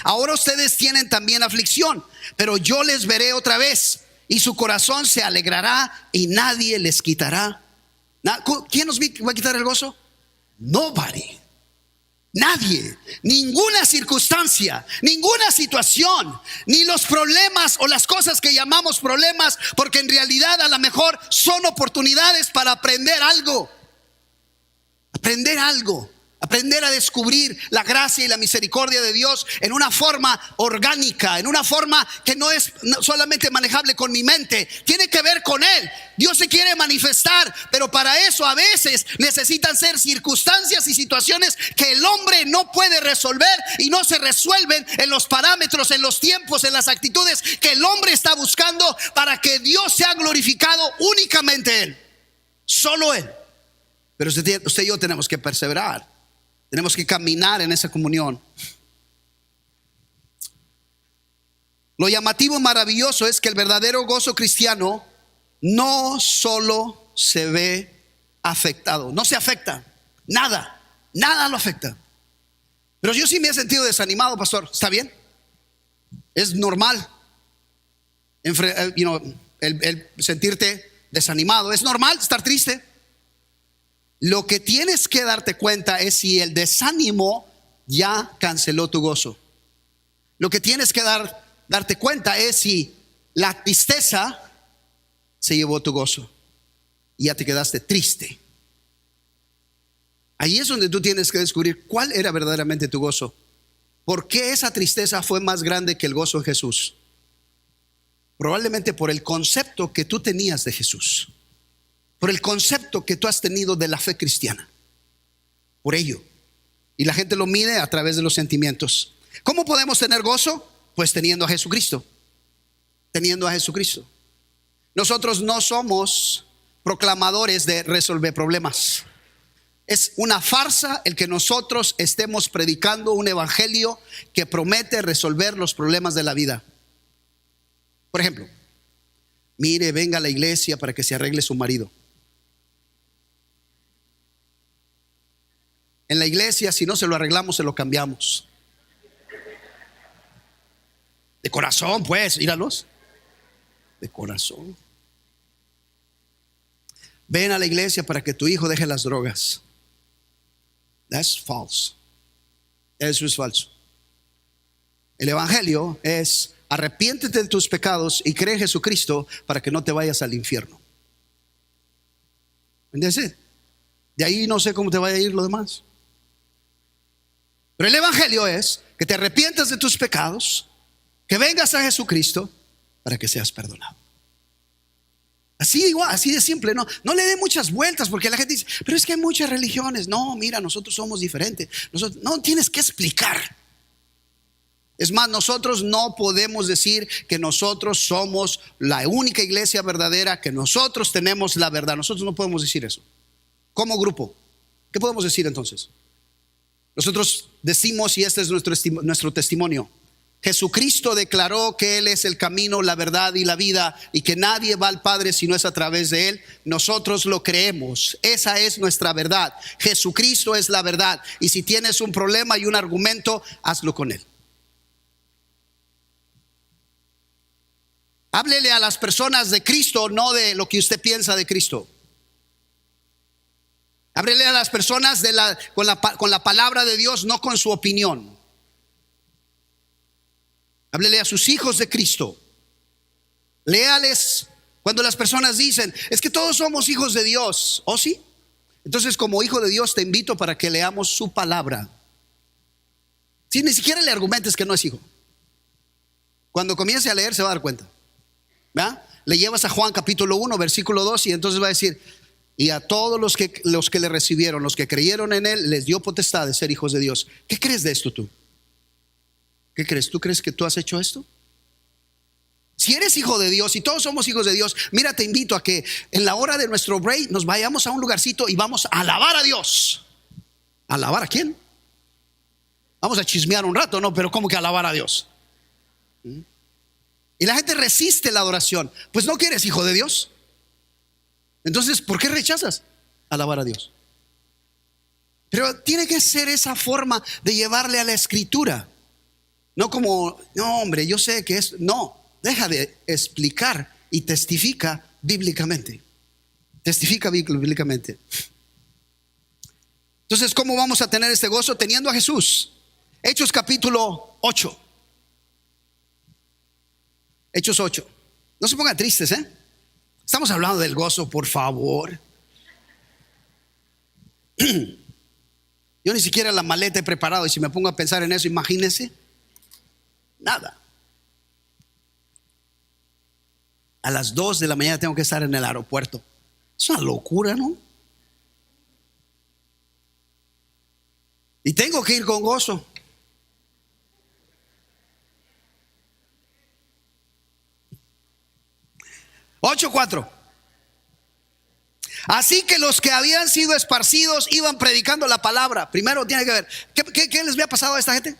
ahora ustedes tienen también aflicción, pero yo les veré otra vez y su corazón se alegrará y nadie les quitará. ¿Quién nos va a quitar el gozo? Nobody. Nadie, ninguna circunstancia, ninguna situación, ni los problemas o las cosas que llamamos problemas, porque en realidad a lo mejor son oportunidades para aprender algo. Aprender a descubrir la gracia y la misericordia de Dios en una forma orgánica, en una forma que no es solamente manejable con mi mente, tiene que ver con Él. Dios se quiere manifestar, pero para eso a veces necesitan ser circunstancias y situaciones que el hombre no puede resolver y no se resuelven en los parámetros, en los tiempos, en las actitudes que el hombre está buscando para que Dios sea glorificado únicamente Él, solo Él. Pero usted y yo tenemos que perseverar, tenemos que caminar en esa comunión. Lo llamativo y maravilloso es que el verdadero gozo cristiano no solo se ve afectado, no se afecta, nada lo afecta. Pero yo sí me he sentido desanimado, pastor. ¿Está bien? Es normal el sentirte desanimado. Es normal estar triste. Lo que tienes que darte cuenta es si el desánimo ya canceló tu gozo. Lo que tienes que darte cuenta es si la tristeza se llevó tu gozo y ya te quedaste triste. Ahí es donde tú tienes que descubrir cuál era verdaderamente tu gozo. ¿Por qué esa tristeza fue más grande que el gozo en Jesús? Probablemente por el concepto que tú tenías de Jesús, por el concepto que tú has tenido de la fe cristiana. Por ello. Y la gente lo mide a través de los sentimientos. ¿Cómo podemos tener gozo? Pues teniendo a Jesucristo. Teniendo a Jesucristo. Nosotros no somos proclamadores de resolver problemas. Es una farsa el que nosotros estemos predicando un evangelio que promete resolver los problemas de la vida. Por ejemplo, mire, venga a la iglesia para que se arregle su marido. En la iglesia, si no se lo arreglamos, se lo cambiamos. De corazón, pues, míralos. De corazón. Ven a la iglesia para que tu hijo deje las drogas. That's false. Eso es falso. El evangelio es: arrepiéntete de tus pecados y cree en Jesucristo para que no te vayas al infierno. ¿Entiendes? De ahí no sé cómo te vaya a ir lo demás. Pero el evangelio es que te arrepientas de tus pecados, que vengas a Jesucristo para que seas perdonado. Así igual, así de simple. No le dé muchas vueltas, porque la gente dice, pero es que hay muchas religiones. No, mira, nosotros somos diferentes. No tienes que explicar. Es más, nosotros no podemos decir que nosotros somos la única iglesia verdadera, que nosotros tenemos la verdad. Nosotros no podemos decir eso. Como grupo, ¿qué podemos decir entonces? Nosotros decimos, y este es nuestro testimonio: Jesucristo declaró que Él es el camino, la verdad y la vida, y que nadie va al Padre si no es a través de Él. Nosotros lo creemos. Esa es nuestra verdad. Jesucristo es la verdad. Y si tienes un problema y un argumento, hazlo con Él. Háblele a las personas de Cristo, no de lo que usted piensa de Cristo. Háblele a las personas con la palabra de Dios, no con su opinión. Háblele a sus hijos de Cristo. Léales cuando las personas dicen, es que todos somos hijos de Dios. ¿Oh sí? Entonces, como hijo de Dios, te invito para que leamos su palabra. Si ni siquiera le argumentes que no es hijo. Cuando comience a leer se va a dar cuenta. ¿Verdad? Le llevas a Juan capítulo 1 versículo 2 y entonces va a decir: y a todos los que le recibieron, los que creyeron en Él, les dio potestad de ser hijos de Dios. ¿Qué crees de esto tú? ¿Qué crees? ¿Tú crees que tú has hecho esto? Si eres hijo de Dios y todos somos hijos de Dios, mira, te invito a que en la hora de nuestro break nos vayamos a un lugarcito y vamos a alabar a Dios. ¿Alabar a quién? Vamos a chismear un rato, ¿no? Pero ¿cómo que alabar a Dios? Y la gente resiste la adoración. Pues no quieres hijo de Dios. Entonces, ¿por qué rechazas alabar a Dios? Pero tiene que ser esa forma de llevarle a la escritura. No como, no hombre, yo sé que es. No, deja de explicar y testifica bíblicamente. Testifica bíblicamente. Entonces, ¿cómo vamos a tener este gozo? Teniendo a Jesús. Hechos capítulo 8. Hechos 8. No se pongan tristes, Estamos hablando del gozo, por favor. Yo ni siquiera la maleta he preparado, y si me pongo a pensar en eso, imagínense, nada. a las 2 de la mañana tengo que estar en el aeropuerto. Es una locura, ¿no? Y tengo que ir con gozo. Ocho, 4. Así que los que habían sido esparcidos iban predicando la palabra. Primero tiene que ver, ¿qué les había pasado a esta gente?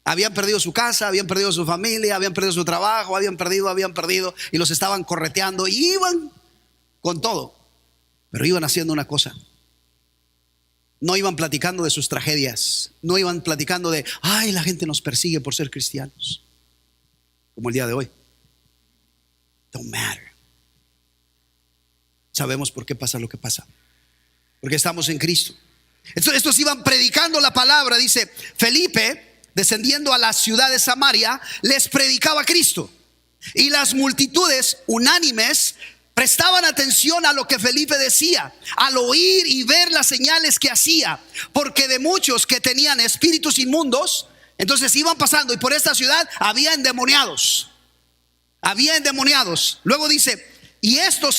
Habían perdido su casa, habían perdido su familia, habían perdido su trabajo, habían perdido, y los estaban correteando, y iban con todo. Pero iban haciendo una cosa: no iban platicando de sus tragedias, no iban platicando de, ay, la gente nos persigue por ser cristianos, como el día de hoy. Don't matter. Sabemos por qué pasa lo que pasa, porque estamos en Cristo. Estos iban predicando la palabra. Dice: Felipe, descendiendo a la ciudad de Samaria, les predicaba a Cristo, y las multitudes unánimes prestaban atención a lo que Felipe decía, al oír y ver las señales que hacía, porque de muchos que tenían espíritus inmundos, entonces iban pasando, y por esta ciudad había endemoniados. Luego dice: y estos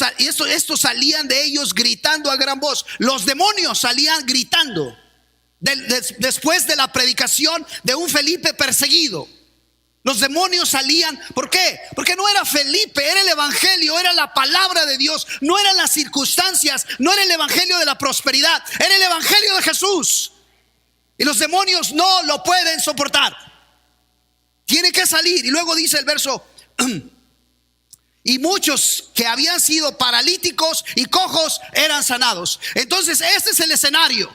salían de ellos gritando a gran voz. Los demonios salían gritando después de la predicación de un Felipe perseguido. Los demonios salían. ¿Por qué? Porque no era Felipe, era el evangelio, era la palabra de Dios. No eran las circunstancias, no era el evangelio de la prosperidad, era el evangelio de Jesús. Y los demonios no lo pueden soportar. Tiene que salir. Y luego dice el verso: y muchos que habían sido paralíticos y cojos eran sanados. Entonces este es el escenario: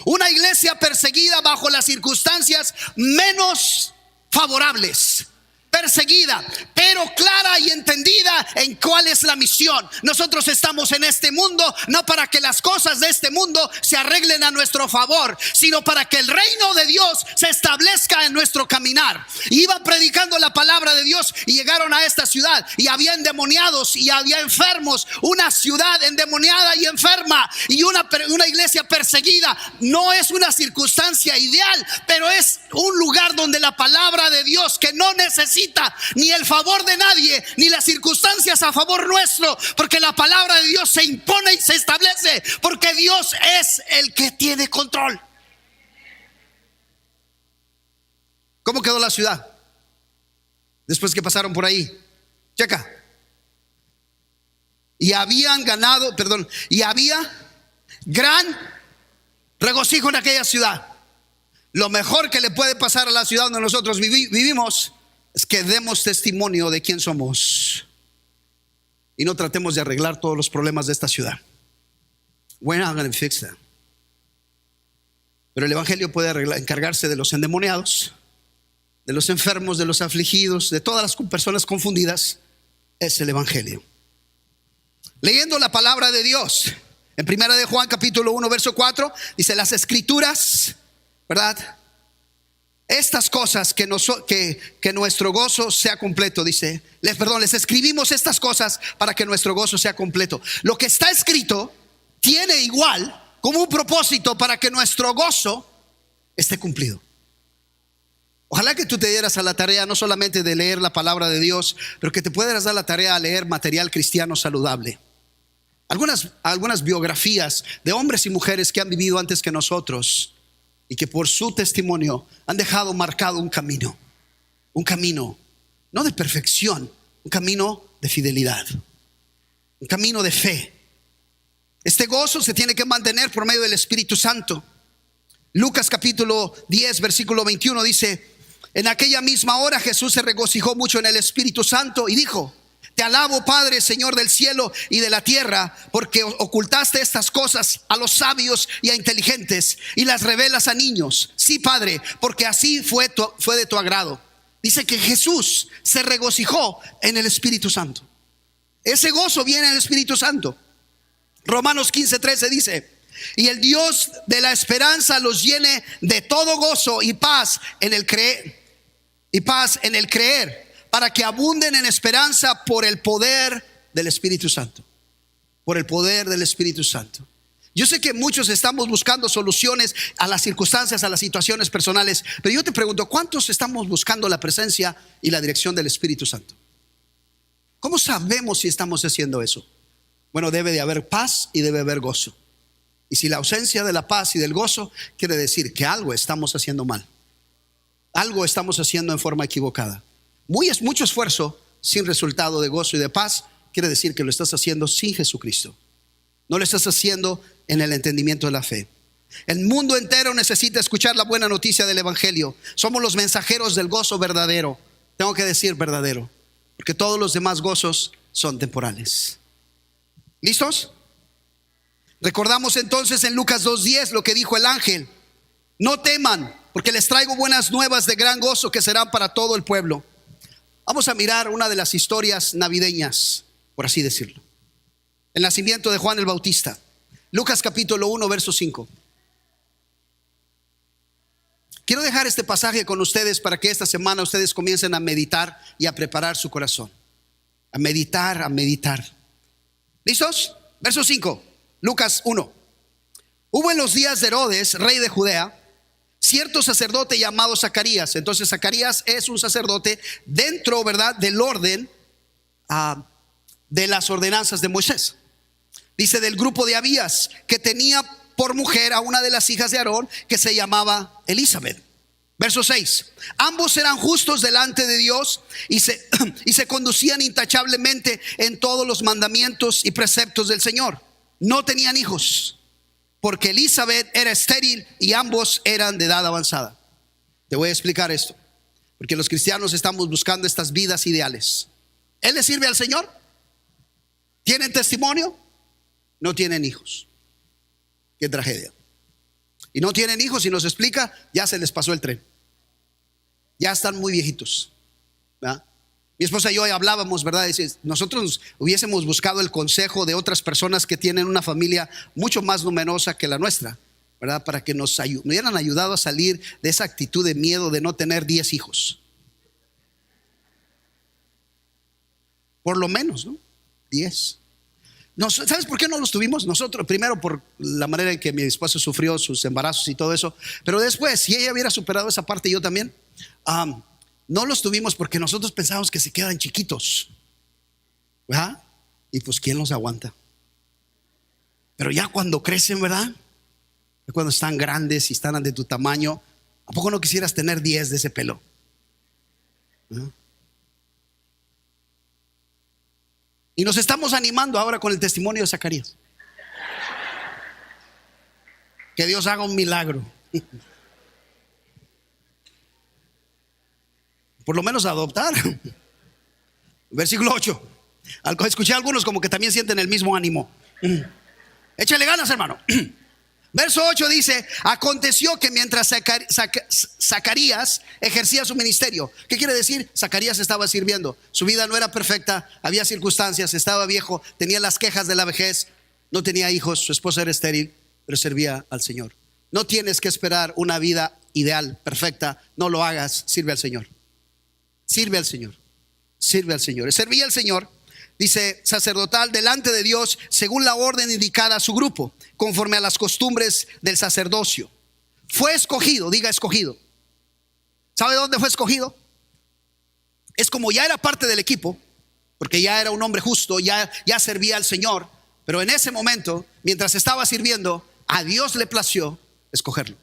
una iglesia perseguida bajo las circunstancias menos favorables, perseguida, pero clara y entendida en cuál es la misión. Nosotros estamos en este mundo no para que las cosas de este mundo se arreglen a nuestro favor, sino para que el reino de Dios se establezca en nuestro caminar. Y iban predicando la palabra de Dios, y llegaron a esta ciudad, y había endemoniados y había enfermos. Una ciudad endemoniada y enferma, y una iglesia perseguida. No es una circunstancia ideal, pero es un lugar donde la palabra de Dios, que no necesita ni el favor de nadie, ni las circunstancias a favor nuestro, porque la palabra de Dios se impone y se establece, porque Dios es el que tiene control. ¿Cómo quedó la ciudad después que pasaron por ahí? Checa. Y había gran regocijo en aquella ciudad. Lo mejor que le puede pasar a la ciudad donde nosotros vivimos es que demos testimonio de quién somos, y no tratemos de arreglar todos los problemas de esta ciudad. We're not going to fix that. Pero el evangelio puede encargarse de los endemoniados, de los enfermos, de los afligidos, de todas las personas confundidas. Es el evangelio. Leyendo la palabra de Dios en Primera de Juan capítulo 1 verso 4, dice: las escrituras, ¿verdad? Estas cosas que nuestro gozo sea completo. Dice, les escribimos estas cosas para que nuestro gozo sea completo. Lo que está escrito tiene igual como un propósito para que nuestro gozo esté cumplido. Ojalá que tú te dieras a la tarea no solamente de leer la palabra de Dios, pero que te pudieras dar la tarea a leer material cristiano saludable. Algunas biografías de hombres y mujeres que han vivido antes que nosotros, y que por su testimonio han dejado marcado un camino no de perfección, un camino de fidelidad, un camino de fe. Este gozo se tiene que mantener por medio del Espíritu Santo. Lucas capítulo 10 versículo 21 dice: en aquella misma hora Jesús se regocijó mucho en el Espíritu Santo y dijo: te alabo, Padre, Señor del cielo y de la tierra, porque ocultaste estas cosas a los sabios y a inteligentes y las revelas a niños. Sí, Padre, porque así fue de tu agrado. Dice que Jesús se regocijó en el Espíritu Santo. Ese gozo viene del Espíritu Santo. Romanos 15:13 dice: y el Dios de la esperanza los llene de todo gozo y paz en el creer, para que abunden en esperanza por el poder del Espíritu Santo. Por el poder del Espíritu Santo. Yo sé que muchos estamos buscando soluciones a las circunstancias, a las situaciones personales, pero yo te pregunto, ¿cuántos estamos buscando la presencia y la dirección del Espíritu Santo? ¿Cómo sabemos si estamos haciendo eso? Bueno, debe de haber paz y debe haber gozo. Y si la ausencia de la paz y del gozo, quiere decir que algo estamos haciendo mal. Algo estamos haciendo en forma equivocada. Mucho esfuerzo sin resultado de gozo y de paz, quiere decir que lo estás haciendo sin Jesucristo. No lo estás haciendo en el entendimiento de la fe. El mundo entero necesita escuchar la buena noticia del evangelio. Somos los mensajeros del gozo verdadero. Tengo que decir verdadero, porque todos los demás gozos son temporales. ¿Listos? Recordamos entonces en Lucas 2:10 lo que dijo el ángel: no teman, porque les traigo buenas nuevas de gran gozo que serán para todo el pueblo. Vamos a mirar una de las historias navideñas, por así decirlo. El nacimiento de Juan el Bautista. Lucas capítulo 1, verso 5. Quiero dejar este pasaje con ustedes para que esta semana ustedes comiencen a meditar y a preparar su corazón. A meditar, a meditar. ¿Listos? Verso 5, Lucas 1. Hubo en los días de Herodes, rey de Judea, cierto sacerdote llamado Zacarías. Entonces Zacarías es un sacerdote dentro, ¿verdad?, del orden de las ordenanzas de Moisés. Dice del grupo de Abías, que tenía por mujer a una de las hijas de Aarón, que se llamaba Elizabeth. Verso 6. Ambos eran justos delante de Dios y se conducían intachablemente en todos los mandamientos y preceptos del Señor. No tenían hijos, porque Elizabeth era estéril y ambos eran de edad avanzada. Te voy a explicar esto, porque los cristianos estamos buscando estas vidas ideales. ¿Él le sirve al Señor? ¿Tienen testimonio? No tienen hijos. Qué tragedia. Y no tienen hijos, y nos explica, ya se les pasó el tren. Ya están muy viejitos, ¿verdad? Mi esposa y yo hablábamos, ¿verdad? Dice, nosotros hubiésemos buscado el consejo de otras personas que tienen una familia mucho más numerosa que la nuestra, ¿verdad? Para que nos hubieran ayudado a salir de esa actitud de miedo de no tener 10 hijos. Por lo menos, ¿no? 10. ¿Sabes por qué no los tuvimos? Nosotros, primero por la manera en que mi esposa sufrió sus embarazos y todo eso, pero después, si ella hubiera superado esa parte, yo también, no los tuvimos porque nosotros pensábamos que se quedan chiquitos, ¿verdad? Y pues ¿quién los aguanta? Pero ya cuando crecen, ¿verdad? Cuando están grandes y están de tu tamaño, ¿a poco no quisieras tener 10 de ese pelo? ¿verdad? Y nos estamos animando ahora con el testimonio de Zacarías. Que Dios haga un milagro. Por lo menos adoptar. Versículo 8. Escuché a algunos como que también sienten el mismo ánimo. Échale ganas, hermano. Verso 8 dice: aconteció que mientras Zacarías ejercía su ministerio. ¿Qué quiere decir? Zacarías estaba sirviendo. Su vida no era perfecta, había circunstancias, estaba viejo, tenía las quejas de la vejez, no tenía hijos, su esposa era estéril, pero servía al Señor. No tienes que esperar una vida ideal, perfecta. No lo hagas, sirve al Señor. Sirve al Señor. Sirve al Señor. Servía al Señor, dice, sacerdotal delante de Dios, según la orden indicada a su grupo, conforme a las costumbres del sacerdocio. Fue escogido, diga escogido. ¿Sabe dónde fue escogido? Es como ya era parte del equipo, porque ya era un hombre justo, ya servía al Señor. Pero en ese momento, mientras estaba sirviendo, a Dios le plació escogerlo.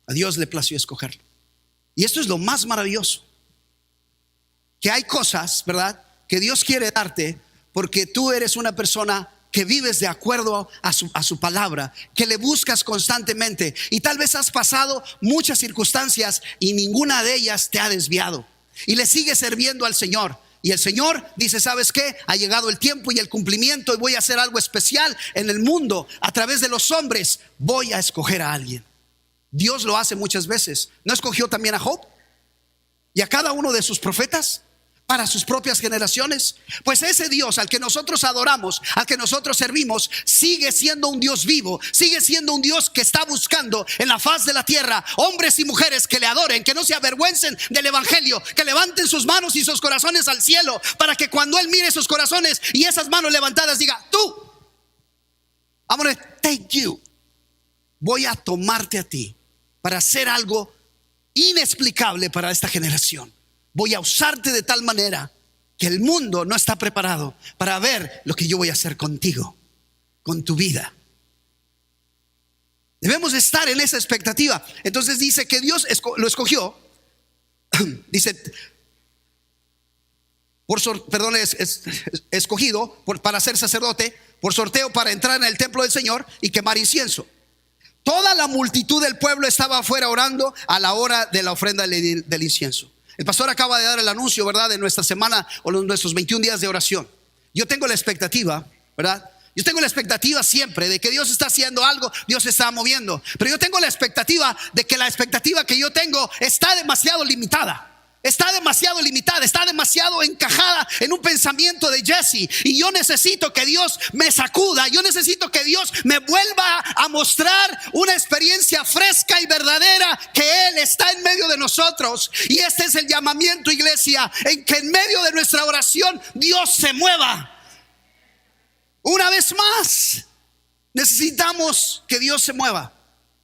A Dios le plació escogerlo. Y esto es lo más maravilloso, que hay cosas, ¿verdad?, que Dios quiere darte porque tú eres una persona que vives de acuerdo a su palabra, que le buscas constantemente, y tal vez has pasado muchas circunstancias y ninguna de ellas te ha desviado y le sigues sirviendo al Señor. Y el Señor dice: ¿sabes qué? Ha llegado el tiempo y el cumplimiento, y voy a hacer algo especial en el mundo a través de los hombres. Voy a escoger a alguien. Dios lo hace muchas veces. ¿No escogió también a Job y a cada uno de sus profetas para sus propias generaciones? Pues ese Dios al que nosotros adoramos, al que nosotros servimos, sigue siendo un Dios vivo, sigue siendo un Dios que está buscando en la faz de la tierra hombres y mujeres que le adoren, que no se avergüencen del evangelio, que levanten sus manos y sus corazones al cielo, para que cuando Él mire sus corazones y esas manos levantadas diga: tú, I'm gonna take you, voy a tomarte a ti para hacer algo inexplicable para esta generación. Voy a usarte de tal manera que el mundo no está preparado para ver lo que yo voy a hacer contigo, con tu vida. Debemos estar en esa expectativa. Entonces dice que Dios lo escogió. Dice, escogido para ser sacerdote, por sorteo para entrar en el templo del Señor y quemar incienso. Toda la multitud del pueblo estaba afuera orando a la hora de la ofrenda del incienso. El pastor acaba de dar el anuncio, ¿verdad?, de nuestra semana o nuestros 21 días de oración. Yo tengo la expectativa, ¿verdad? Yo tengo la expectativa siempre de que Dios está haciendo algo, Dios se está moviendo. Pero yo tengo la expectativa de que la expectativa que yo tengo está demasiado limitada. Está demasiado limitada, está demasiado encajada en un pensamiento de Jesse. Y yo necesito que Dios me sacuda. Yo necesito que Dios me vuelva a mostrar una experiencia fresca y verdadera, que Él está en medio de nosotros. Y este es el llamamiento, iglesia, en que en medio de nuestra oración Dios se mueva. Una vez más, necesitamos que Dios se mueva.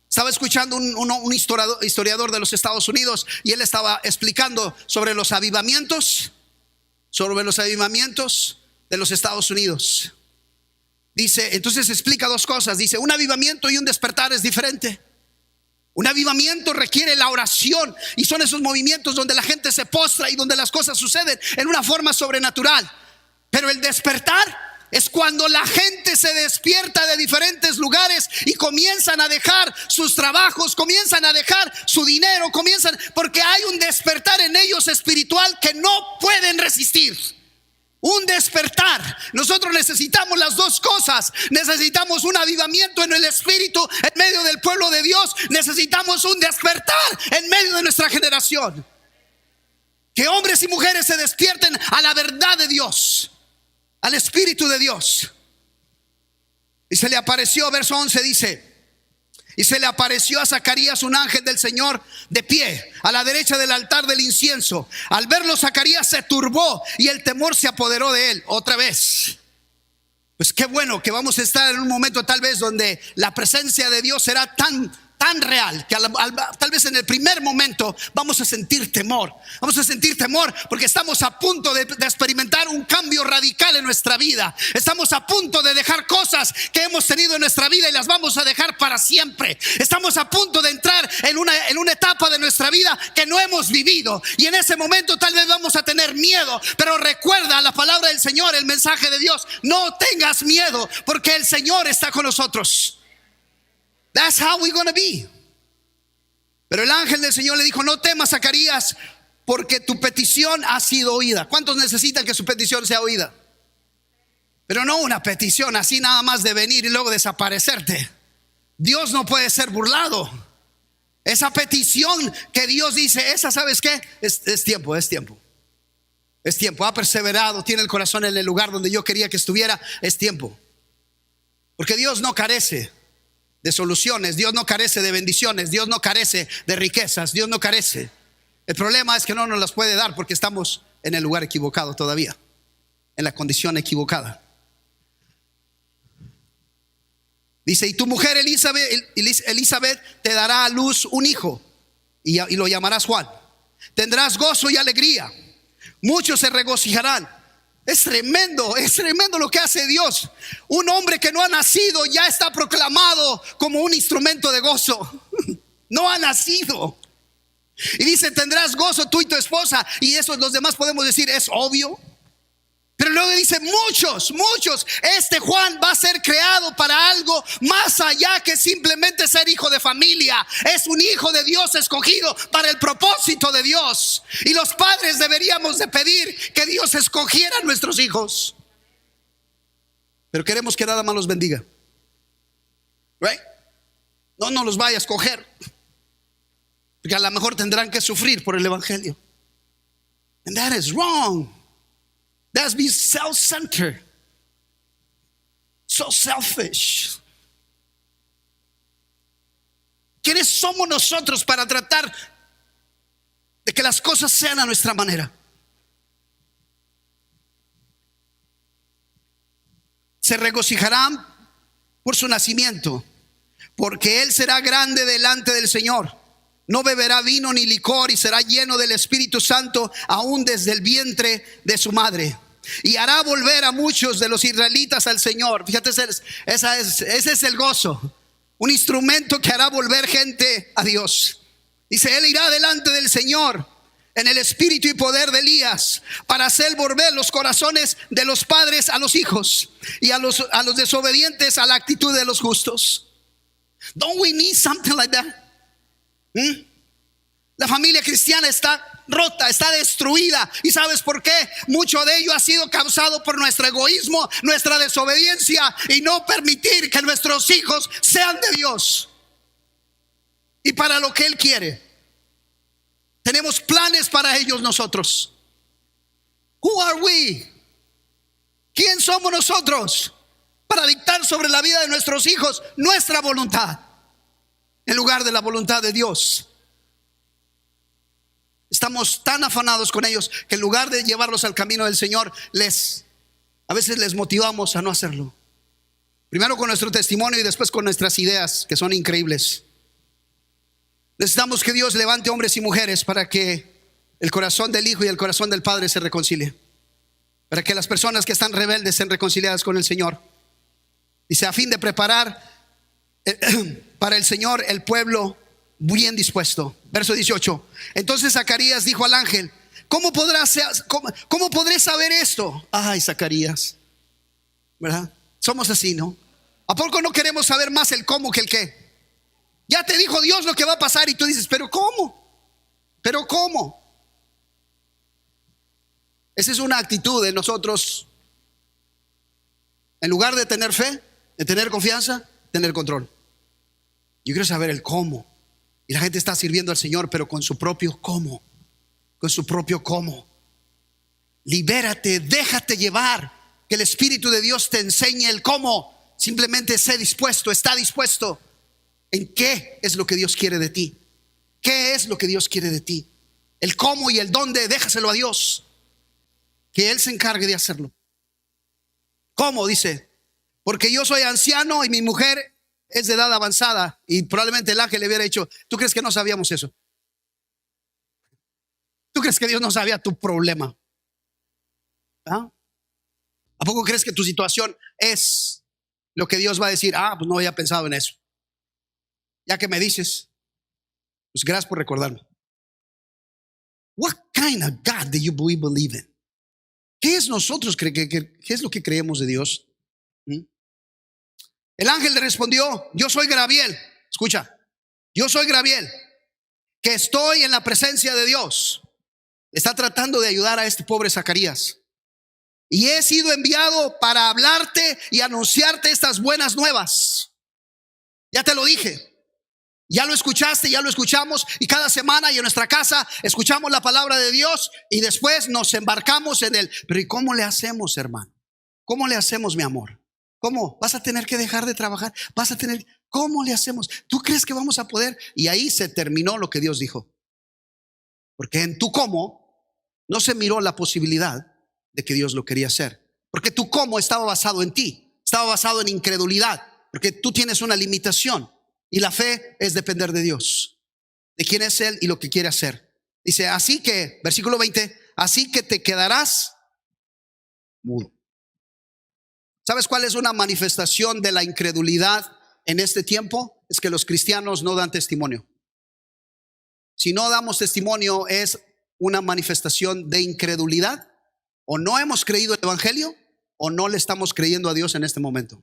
Estaba escuchando un historiador de los Estados Unidos, y él estaba explicando sobre los avivamientos de los Estados Unidos. Dice, entonces explica dos cosas. Dice, un avivamiento y un despertar es diferente. Un avivamiento requiere la oración, y son esos movimientos donde la gente se postra y donde las cosas suceden en una forma sobrenatural. Pero el despertar es cuando la gente se despierta de diferentes lugares y comienzan a dejar sus trabajos, comienzan a dejar su dinero, porque hay un despertar en ellos espiritual que no pueden resistir. Un despertar. Nosotros necesitamos las dos cosas. Necesitamos un avivamiento en el espíritu en medio del pueblo de Dios. Necesitamos un despertar en medio de nuestra generación. Que hombres y mujeres se despierten a la verdad de Dios, al Espíritu de Dios. Y se le apareció, verso 11 dice, y se le apareció a Zacarías un ángel del Señor de pie a la derecha del altar del incienso. Al verlo, Zacarías se turbó y el temor se apoderó de él. Otra vez, pues qué bueno que vamos a estar en un momento tal vez donde la presencia de Dios será tan real que tal vez en el primer momento vamos a sentir temor. Vamos a sentir temor porque estamos a punto de experimentar un cambio radical en nuestra vida. Estamos a punto de dejar cosas que hemos tenido en nuestra vida y las vamos a dejar para siempre. Estamos a punto de entrar en una etapa de nuestra vida que no hemos vivido, y en ese momento tal vez vamos a tener miedo. Pero recuerda la palabra del Señor, el mensaje de Dios: no tengas miedo, porque el Señor está con nosotros. That's how we're going to be. Pero el ángel del Señor le dijo: no temas, Zacarías, porque tu petición ha sido oída. ¿Cuántos necesitan que su petición sea oída? Pero no una petición así nada más de venir y luego desaparecerte. Dios no puede ser burlado. Esa petición que Dios dice, esa, ¿sabes qué? Es tiempo. Ha perseverado, tiene el corazón en el lugar donde yo quería que estuviera. Es tiempo. Porque Dios no carece de soluciones, Dios no carece de bendiciones, Dios no carece de riquezas, Dios no carece. El problema es que no nos las puede dar porque estamos en el lugar equivocado todavía, en la condición equivocada. Dice: y tu mujer Elizabeth te dará a luz un hijo y lo llamarás Juan. Tendrás gozo y alegría, muchos se regocijarán. Es tremendo lo que hace Dios. Un hombre que no ha nacido ya está proclamado como un instrumento de gozo. No ha nacido. Y dice: tendrás gozo tú y tu esposa. Y eso los demás podemos decir, es obvio. Pero luego dice: muchos. Este Juan va a ser creado para algo más allá que simplemente ser hijo de familia. Es un hijo de Dios escogido para el propósito de Dios. Y los padres deberíamos de pedir que Dios escogiera a nuestros hijos. Pero queremos que nada más los bendiga, right? No los vaya a escoger, porque a lo mejor tendrán que sufrir por el evangelio. And that is wrong. That's being self-centered, so selfish. ¿Quiénes somos nosotros para tratar de que las cosas sean a nuestra manera? Se regocijarán por su nacimiento, porque él será grande delante del Señor. No beberá vino ni licor y será lleno del Espíritu Santo aún desde el vientre de su madre. Y hará volver a muchos de los israelitas al Señor. Fíjate, ese es el gozo. Un instrumento que hará volver gente a Dios. Dice, Él irá delante del Señor en el espíritu y poder de Elías, para hacer volver los corazones de los padres a los hijos, y a los desobedientes a la actitud de los justos. Don't we need something like that? La familia cristiana está rota, está destruida. ¿Y sabes por qué? Mucho de ello ha sido causado por nuestro egoísmo, nuestra desobediencia y no permitir que nuestros hijos sean de Dios y para lo que Él quiere. Tenemos planes para ellos nosotros. Who are we? ¿Quién somos nosotros para dictar sobre la vida de nuestros hijos nuestra voluntad en lugar de la voluntad de Dios? Estamos tan afanados con ellos que en lugar de llevarlos al camino del Señor, a veces les motivamos a no hacerlo. Primero con nuestro testimonio y después con nuestras ideas, que son increíbles. Necesitamos que Dios levante hombres y mujeres para que el corazón del Hijo y el corazón del Padre se reconcilien, para que las personas que están rebeldes sean reconciliadas con el Señor. Dice, a fin de preparar para el Señor el pueblo bien dispuesto. Verso 18. Entonces Zacarías dijo al ángel, ¿cómo podré saber esto? Ay, Zacarías, ¿verdad? Somos así, ¿no? ¿A poco no queremos saber más el cómo que el qué? Ya te dijo Dios lo que va a pasar y tú dices, ¿pero cómo? ¿Pero cómo? Esa es una actitud de nosotros. En lugar de tener fe, de tener confianza, tener control. Yo quiero saber el cómo. Y la gente está sirviendo al Señor, pero con su propio cómo. Con su propio cómo. Libérate, déjate llevar. Que el Espíritu de Dios te enseñe el cómo. Simplemente sé dispuesto, está dispuesto. ¿En qué es lo que Dios quiere de ti? ¿Qué es lo que Dios quiere de ti? El cómo y el dónde, déjaselo a Dios. Que Él se encargue de hacerlo. ¿Cómo? Dice, porque yo soy anciano y mi mujer es de edad avanzada. Y probablemente el ángel le hubiera dicho, ¿tú crees que no sabíamos eso? ¿Tú crees que Dios no sabía tu problema? ¿Ah? ¿A poco crees que tu situación es lo que Dios va a decir? Pues no había pensado en eso. Ya que me dices, pues gracias por recordarme. What kind of God do you believe in? ¿Qué es nosotros? ¿Qué es lo que creemos de Dios? El ángel le respondió, yo soy Gabriel. Escucha, yo soy Gabriel, que estoy en la presencia de Dios. Está tratando de ayudar a este pobre Zacarías. Y he sido enviado para hablarte y anunciarte estas buenas nuevas. Ya te lo dije. Ya lo escuchaste, ya lo escuchamos. Y cada semana y en nuestra casa escuchamos la palabra de Dios. Y después nos embarcamos en el, pero ¿y cómo le hacemos, hermano? ¿Cómo le hacemos, mi amor? ¿Cómo? ¿Vas a tener que dejar de trabajar? ¿Cómo le hacemos? ¿Tú crees que vamos a poder? Y ahí se terminó lo que Dios dijo. Porque en tu cómo no se miró la posibilidad de que Dios lo quería hacer. Porque tu cómo estaba basado en ti. Estaba basado en incredulidad. Porque tú tienes una limitación. Y la fe es depender de Dios, de quién es Él y lo que quiere hacer. Dice, así que, versículo 20, así que te quedarás mudo. ¿Sabes cuál es una manifestación de la incredulidad en este tiempo? Es que los cristianos no dan testimonio. Si no damos testimonio es una manifestación de incredulidad. O no hemos creído el evangelio o no le estamos creyendo a Dios en este momento.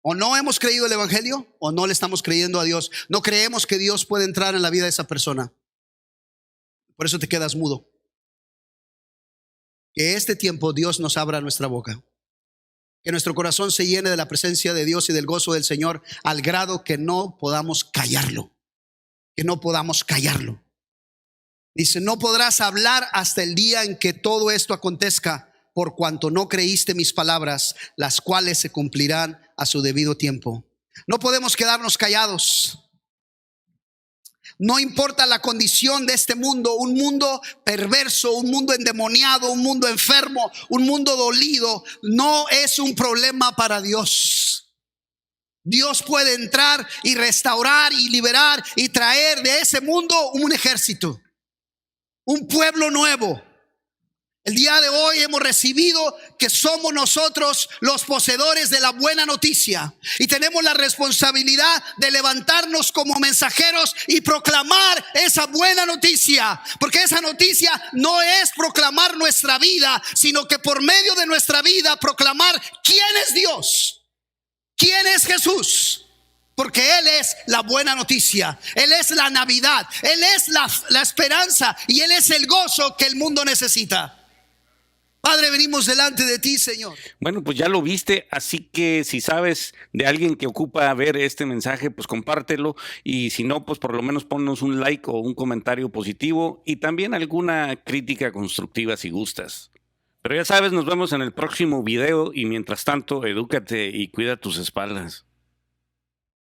O no hemos creído el evangelio o no le estamos creyendo a Dios. No creemos que Dios puede entrar en la vida de esa persona. Por eso te quedas mudo. Que este tiempo Dios nos abra nuestra boca. Que nuestro corazón se llene de la presencia de Dios y del gozo del Señor al grado que no podamos callarlo. Que no podamos callarlo. Dice, no podrás hablar hasta el día en que todo esto acontezca, por cuanto no creíste mis palabras, las cuales se cumplirán a su debido tiempo. No podemos quedarnos callados. No importa la condición de este mundo, un mundo perverso, un mundo endemoniado, un mundo enfermo, un mundo dolido, no es un problema para Dios. Dios puede entrar y restaurar y liberar y traer de ese mundo un ejército, un pueblo nuevo. El día de hoy hemos recibido que somos nosotros los poseedores de la buena noticia y tenemos la responsabilidad de levantarnos como mensajeros y proclamar esa buena noticia, porque esa noticia no es proclamar nuestra vida, sino que por medio de nuestra vida proclamar quién es Dios, quién es Jesús. Porque Él es la buena noticia, Él es la Navidad, Él es la esperanza y Él es el gozo que el mundo necesita. Padre, venimos delante de ti, Señor. Bueno, pues ya lo viste, así que si sabes de alguien que ocupa ver este mensaje, pues compártelo, y si no, pues por lo menos ponnos un like o un comentario positivo y también alguna crítica constructiva si gustas. Pero ya sabes, nos vemos en el próximo video y mientras tanto, edúcate y cuida tus espaldas.